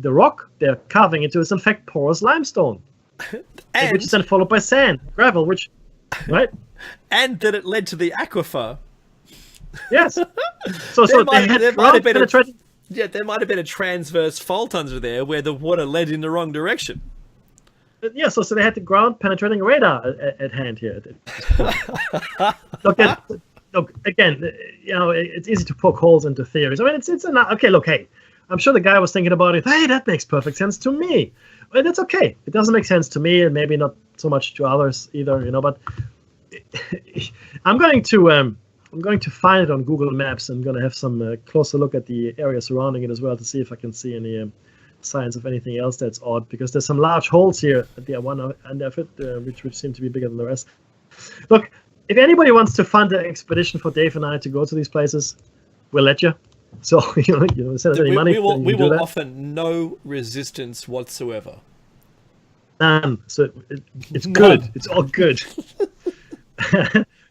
rock they're carving into is in fact porous limestone, which is then followed by sand, gravel, which, right? And that it led to the aquifer. Yes. So there might have been a transverse fault under there where the water led in the wrong direction. Yeah, so they had the ground penetrating radar at hand here. Look, again, it's easy to poke holes into theories. I mean, it's okay. Look, hey, I'm sure the guy was thinking about it. Hey, that makes perfect sense to me. Well, that's okay. It doesn't make sense to me, and maybe not so much to others either. But I'm going to find it on Google Maps. I'm going to have some closer look at the area surrounding it as well to see if I can see any signs of anything else that's odd, because there's some large holes here at the one end of it, which seem to be bigger than the rest. Look, if anybody wants to fund an expedition for Dave and I to go to these places, we'll let you. So send us any money. We will offer no resistance whatsoever. None. So it's good. It's all good.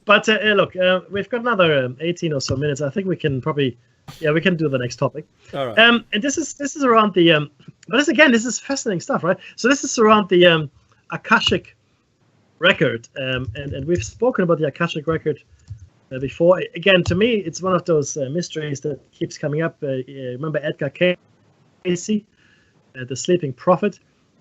But look, we've got another 18 or so minutes. I think we can probably, we can do the next topic. All right. And this is around the, but this is fascinating stuff, right? So this is around the Akashic record, and we've spoken about the Akashic record before. Again, to me, it's one of those mysteries that keeps coming up. Remember Edgar Cayce, the Sleeping Prophet?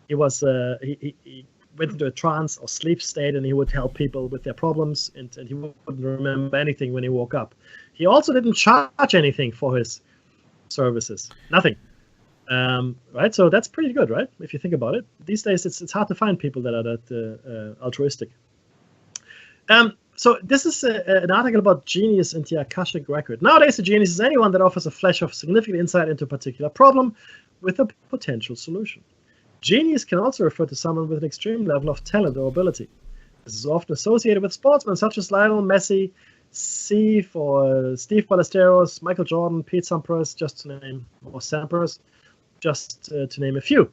He was he went into a trance or sleep state, and he would help people with their problems, and he wouldn't remember anything when he woke up. He also didn't charge anything for his services. Nothing. Right? So that's pretty good, right? If you think about it. These days, it's hard to find people that are that altruistic. So this is an article about genius and the Akashic record. Nowadays, a genius is anyone that offers a flash of significant insight into a particular problem with a potential solution. Genius can also refer to someone with an extreme level of talent or ability. This is often associated with sportsmen such as Lionel Messi, Steve Ballesteros, Michael Jordan, Pete Sampras, just to name a few.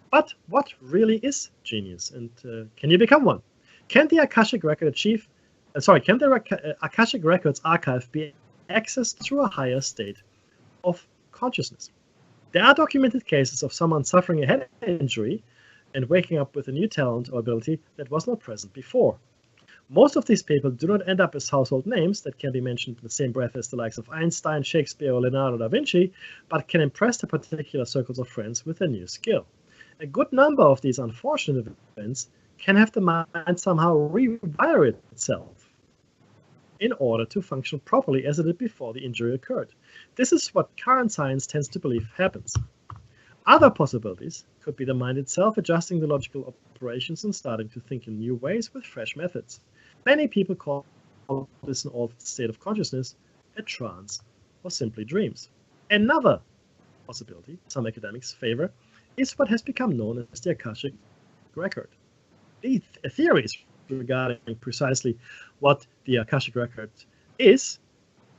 But what really is genius, and can you become one? Can the Akashic Akashic Records archive be accessed through a higher state of consciousness? There are documented cases of someone suffering a head injury and waking up with a new talent or ability that was not present before. Most of these people do not end up as household names that can be mentioned in the same breath as the likes of Einstein, Shakespeare, or Leonardo da Vinci, but can impress the particular circles of friends with a new skill. A good number of these unfortunate events can have the mind somehow rewire itself in order to function properly as it did before the injury occurred. This is what current science tends to believe happens. Other possibilities could be the mind itself adjusting the logical operations and starting to think in new ways with fresh methods. Many people call this an altered state of consciousness, a trance, or simply dreams. Another possibility some academics favor is what has become known as the Akashic record. The theories regarding precisely what the Akashic record is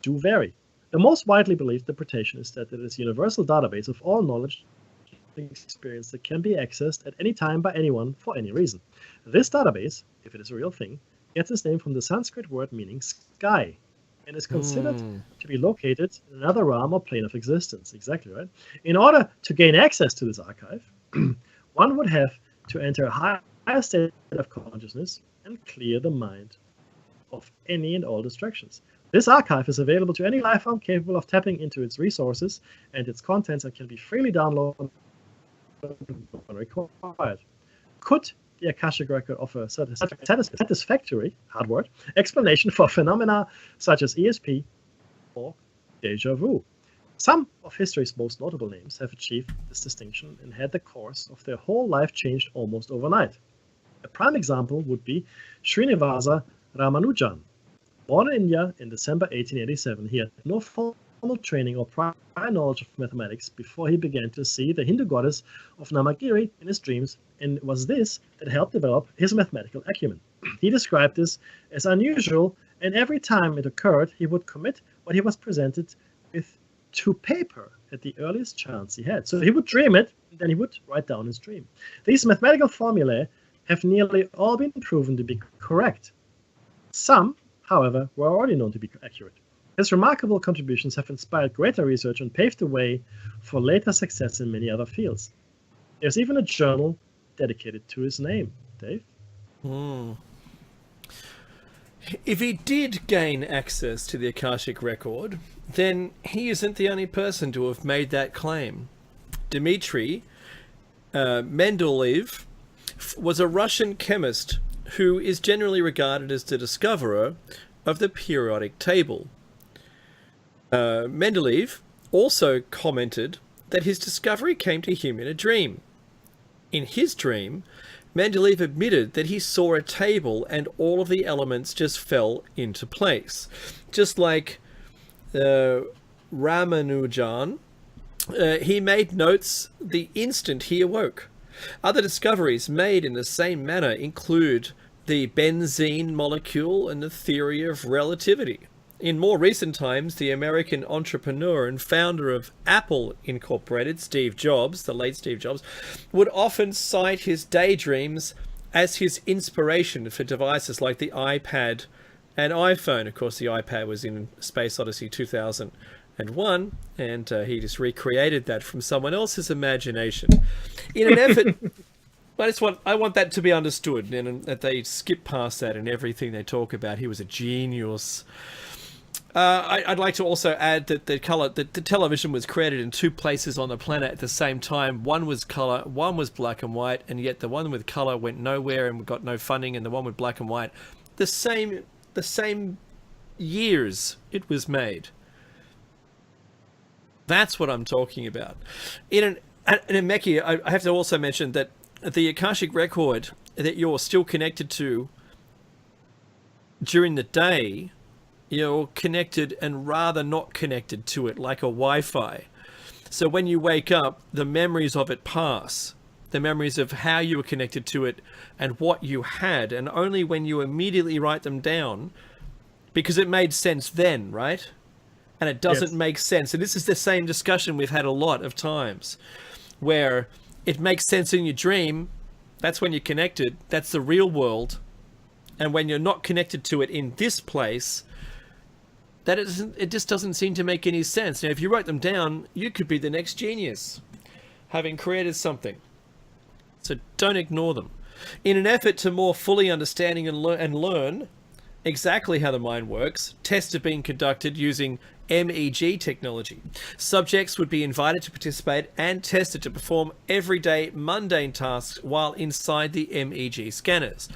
do vary. The most widely believed interpretation is that it is a universal database of all knowledge and experience that can be accessed at any time by anyone for any reason. This database, if it is a real thing, gets its name from the Sanskrit word meaning sky and is considered to be located in another realm or plane of existence. Exactly right. In order to gain access to this archive, one would have to enter a higher state of consciousness and clear the mind of any and all distractions. This archive is available to any life form capable of tapping into its resources and its contents and can be freely downloaded when required. Could the Akashic record offer a satisfactory, hard word, explanation for phenomena such as ESP or déjà vu? Some of history's most notable names have achieved this distinction and had the course of their whole life changed almost overnight. A prime example would be Srinivasa Ramanujan. Born in India in December 1887, he had no formal training or prior knowledge of mathematics before he began to see the Hindu goddess of Namagiri in his dreams, and it was this that helped develop his mathematical acumen. He described this as unusual, and every time it occurred, he would commit what he was presented with to paper at the earliest chance he had. So he would dream it, then he would write down his dream. These mathematical formulae have nearly all been proven to be correct. Some, however, were already known to be accurate. His remarkable contributions have inspired greater research and paved the way for later success in many other fields. There's even a journal dedicated to his name. Dave? If he did gain access to the Akashic record, then he isn't the only person to have made that claim. Dmitry Mendeleev was a Russian chemist who is generally regarded as the discoverer of the periodic table. Mendeleev also commented that his discovery came to him in a dream. In his dream, Mendeleev admitted that he saw a table and all of the elements just fell into place. Just like Ramanujan, he made notes the instant he awoke. Other discoveries made in the same manner include the benzene molecule and the theory of relativity. In more recent times, the American entrepreneur and founder of Apple Incorporated, Steve Jobs, the late Steve Jobs, would often cite his daydreams as his inspiration for devices like the iPad and iPhone. Of course, the iPad was in Space Odyssey 2001, and he just recreated that from someone else's imagination. In an effort... I want that to be understood, and that they skip past that in everything they talk about. He was a genius. I'd like to also add that the television was created in two places on the planet at the same time. One was color, one was black and white, and yet the one with color went nowhere and got no funding, and the one with black and white, the same years it was made. That's what I'm talking about. In Meki, I have to also mention that the Akashic record that you're still connected to during the day, you're connected and rather not connected to it, like a Wi-Fi. So when you wake up, the memories of it pass. The memories of how you were connected to it and what you had. And only when you immediately write them down, because it made sense then, right? And it doesn't make sense. And this is the same discussion we've had a lot of times, where it makes sense in your dream. That's when you're connected. That's the real world. And when you're not connected to it in this place, it just doesn't seem to make any sense. Now, if you wrote them down, you could be the next genius, having created something. So don't ignore them. In an effort to more fully understanding and learn exactly how the mind works, tests are being conducted using MEG technology. Subjects would be invited to participate and tested to perform everyday mundane tasks while inside the MEG scanners.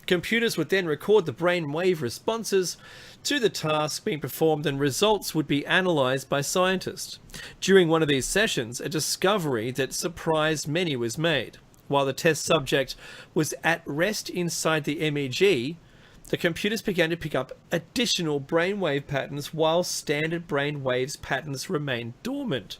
Computers would then record the brainwave responses to the task being performed, and results would be analysed by scientists. During one of these sessions, a discovery that surprised many was made. While the test subject was at rest inside the MEG, the computers began to pick up additional brainwave patterns while standard brainwaves patterns remained dormant.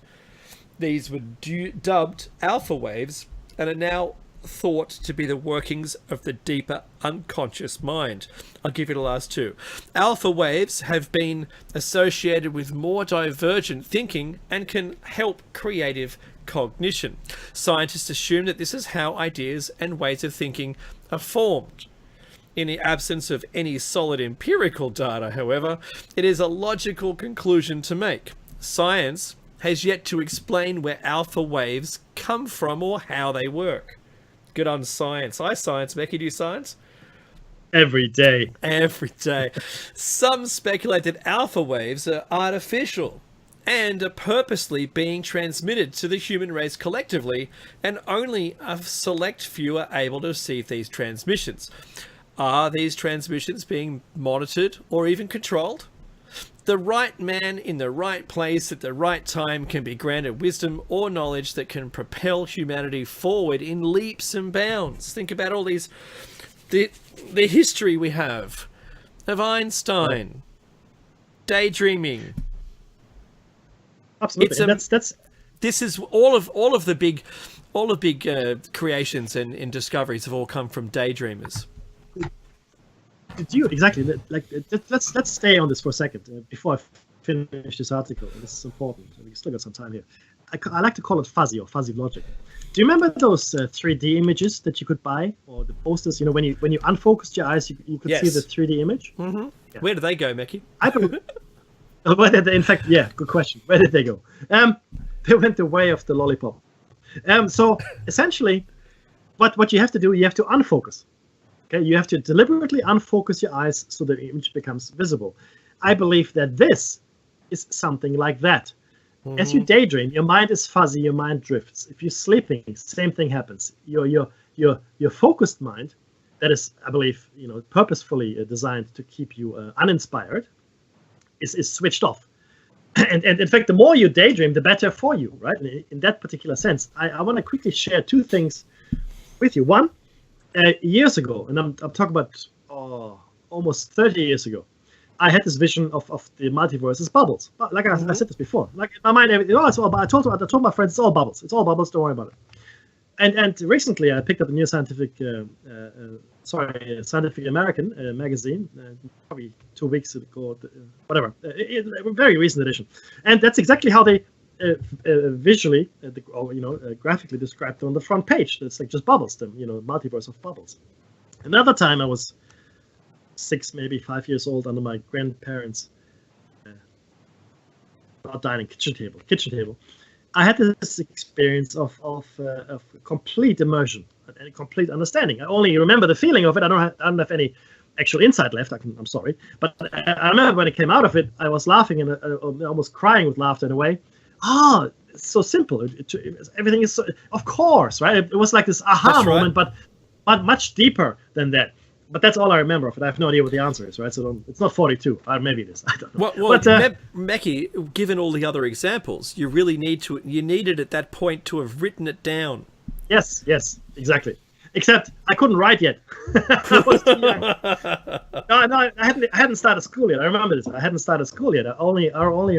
These were dubbed alpha waves and are now thought to be the workings of the deeper unconscious mind. I'll give you the last two. Alpha waves have been associated with more divergent thinking and can help creative cognition. Scientists assume that this is how ideas and ways of thinking are formed. In the absence of any solid empirical data, however, it is a logical conclusion to make. Science has yet to explain where alpha waves come from or how they work. Good on science. I science. Meki, do you science? Every day. Every day. Some speculate that alpha waves are artificial and are purposely being transmitted to the human race collectively, and only a select few are able to receive these transmissions. Are these transmissions being monitored or even controlled? The right man in the right place at the right time can be granted wisdom or knowledge that can propel humanity forward in leaps and bounds. Think about all these, the history we have of Einstein, daydreaming. Absolutely. This is all of the big creations and discoveries have all come from daydreamers. Did you exactly let's stay on this for a second before I finish this article. This is important. We still got some time here. I like to call it fuzzy or fuzzy logic. Do you remember those 3D images that you could buy, or the posters? You know, when you unfocused your eyes, you could see the 3D image. Mm-hmm. Yeah. Where did they go, Meki? I believe. Where did they? In fact, yeah, good question. Where did they go? They went the way of the lollipop. So essentially, what you have to do, you have to unfocus. Okay, you have to deliberately unfocus your eyes so the image becomes visible. I believe that this is something like that. Mm-hmm. As you daydream, your mind is fuzzy, your mind drifts. If you're sleeping, same thing happens. Your focused mind, that is, I believe, purposefully designed to keep you uninspired, is switched off. And in fact, the more you daydream, the better for you, right? In that particular sense, I want to quickly share two things with you. One, years ago, and I'm talking about almost 30 years ago, I had this vision of the multiverse as bubbles. But like I said this before, like in my mind, it's all. I told my friends it's all bubbles. It's all bubbles. Don't worry about it. And recently, I picked up a new Scientific American magazine, probably 2 weeks ago, whatever, a very recent edition, and that's exactly how they visually, graphically described on the front page. It's like just bubbles, multiverse of bubbles. Another time I was 6, maybe 5 years old, under my grandparents' dining kitchen table. I had this experience of complete immersion and complete understanding. I only remember the feeling of it. I don't have any actual inside left. I'm sorry, but I remember when it came out of it, I was laughing and almost crying with laughter in a way. Ah, it's so simple. Everything is so, of course, right? It was like this aha moment, but much deeper than that. But that's all I remember of it. I have no idea what the answer is, right? So it's not 42. Maybe it is. I don't know. Well, but, Mackie, given all the other examples, you really needed at that point to have written it down. Yes, exactly. Except I couldn't write yet. I was too young. No, I hadn't started school yet. I remember this. I hadn't started school yet. I only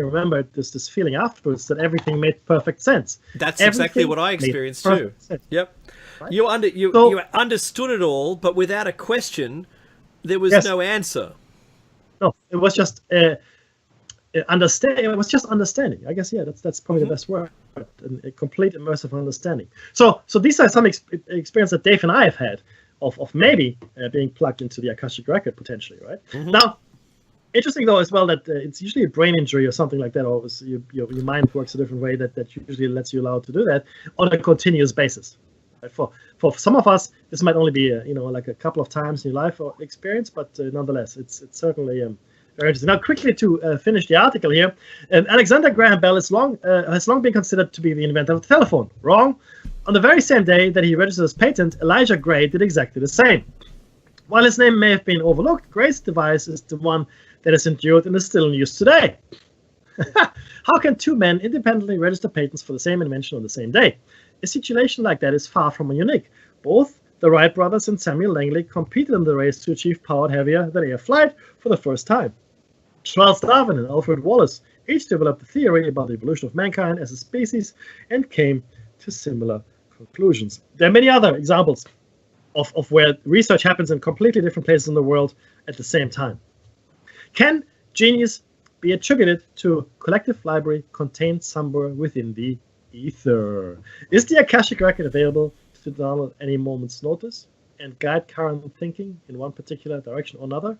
remember this feeling afterwards that everything made perfect sense. That's exactly what I experienced too. Sense. Yep. Right? You understood it all, but without a question, there was no answer. No, it was just understanding. It was just understanding. I guess that's probably the best word. A complete immersive understanding. So these are some experience that Dave and I have had of maybe being plugged into the Akashic record potentially, right? Mm-hmm. Now, interesting though as well that it's usually a brain injury or something like that, or your mind works a different way that usually lets you allow to do that on a continuous basis. Right? For some of us, this might only be like a couple of times in your life or experience, but nonetheless, it's certainly very interesting. Now, quickly to finish the article here, Alexander Graham Bell has long been considered to be the inventor of the telephone. Wrong. On the very same day that he registered his patent, Elijah Gray did exactly the same. While his name may have been overlooked, Gray's device is the one that is endured and is still in use today. How can two men independently register patents for the same invention on the same day? A situation like that is far from unique. Both the Wright brothers and Samuel Langley competed in the race to achieve power heavier than air flight for the first time. Charles Darwin and Alfred Wallace each developed a theory about the evolution of mankind as a species and came to similar conclusions. There are many other examples of where research happens in completely different places in the world at the same time. Can genius be attributed to a collective library contained somewhere within the ether? Is the Akashic record available to download any moment's notice and guide current thinking in one particular direction or another?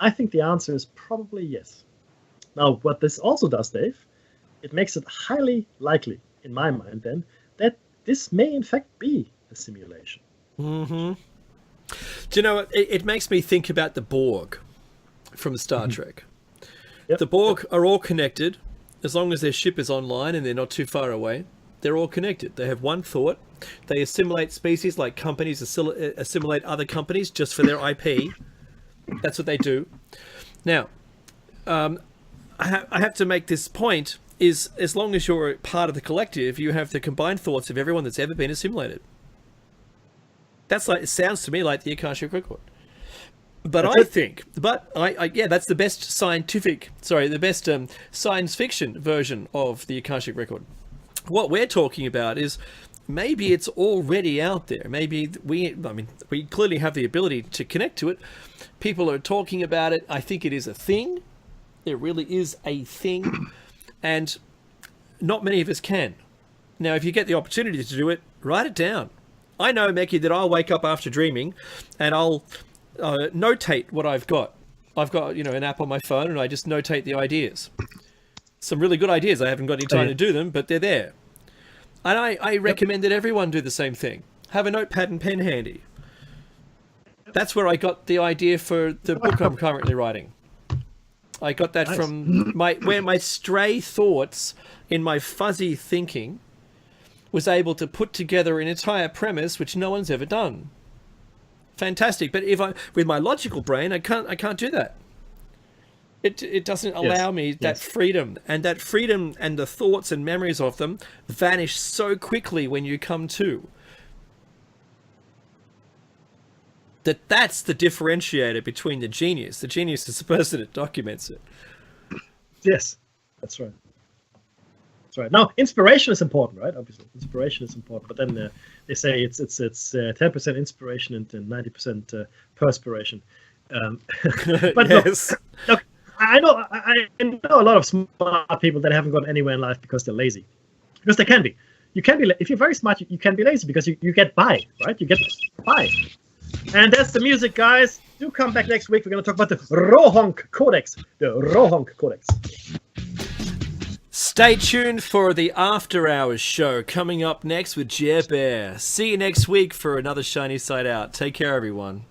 I think the answer is probably yes. Now, what this also does, Dave, it makes it highly likely, in my mind then, that this may in fact be a simulation. Mm-hmm. Do you know, it makes me think about the Borg from Star Trek. Yep. The Borg are all connected. As long as their ship is online and they're not too far away, they're all connected. They have one thought. They assimilate species like companies assimilate other companies just for their IP. That's what they do. Now, I have to make this point, is as long as you're part of the collective, you have the combined thoughts of everyone that's ever been assimilated. It sounds to me like the Akashic record. But that's the best science fiction version of the Akashic record. What we're talking about is maybe it's already out there. Maybe we clearly have the ability to connect to it. People are talking about it. I think it is a thing. It really is a thing. And not many of us can. Now, if you get the opportunity to do it, write it down. I know, Mackie, that I'll wake up after dreaming and I'll notate what I've got. I've got, an app on my phone and I just notate the ideas. Some really good ideas. I haven't got any time to do them, but they're there. And I recommend that everyone do the same thing. Have a notepad and pen handy. That's where I got the idea for the book I'm currently writing. I got that from where my stray thoughts in my fuzzy thinking was able to put together an entire premise which no one's ever done. Fantastic. But with my logical brain, I can't do that. It doesn't allow me that freedom, and that freedom and the thoughts and memories of them vanish so quickly when you come to. That's the differentiator between the genius. The genius is the person that documents it. Yes, that's right. That's right. Now, inspiration is important, right? Obviously, inspiration is important. But then they say it's 10% inspiration and 90% perspiration. But yes. Look, I know a lot of smart people that haven't gone anywhere in life because they're lazy. Because they can be. You can be if you're very smart. You can be lazy because you get by, right? You get by. And that's the music, guys. Do come back next week. We're going to talk about the Rohonk Codex. The Rohonk Codex. Stay tuned for the After Hours show coming up next with Jer Bear. See you next week for another Shiny Side Out. Take care, everyone.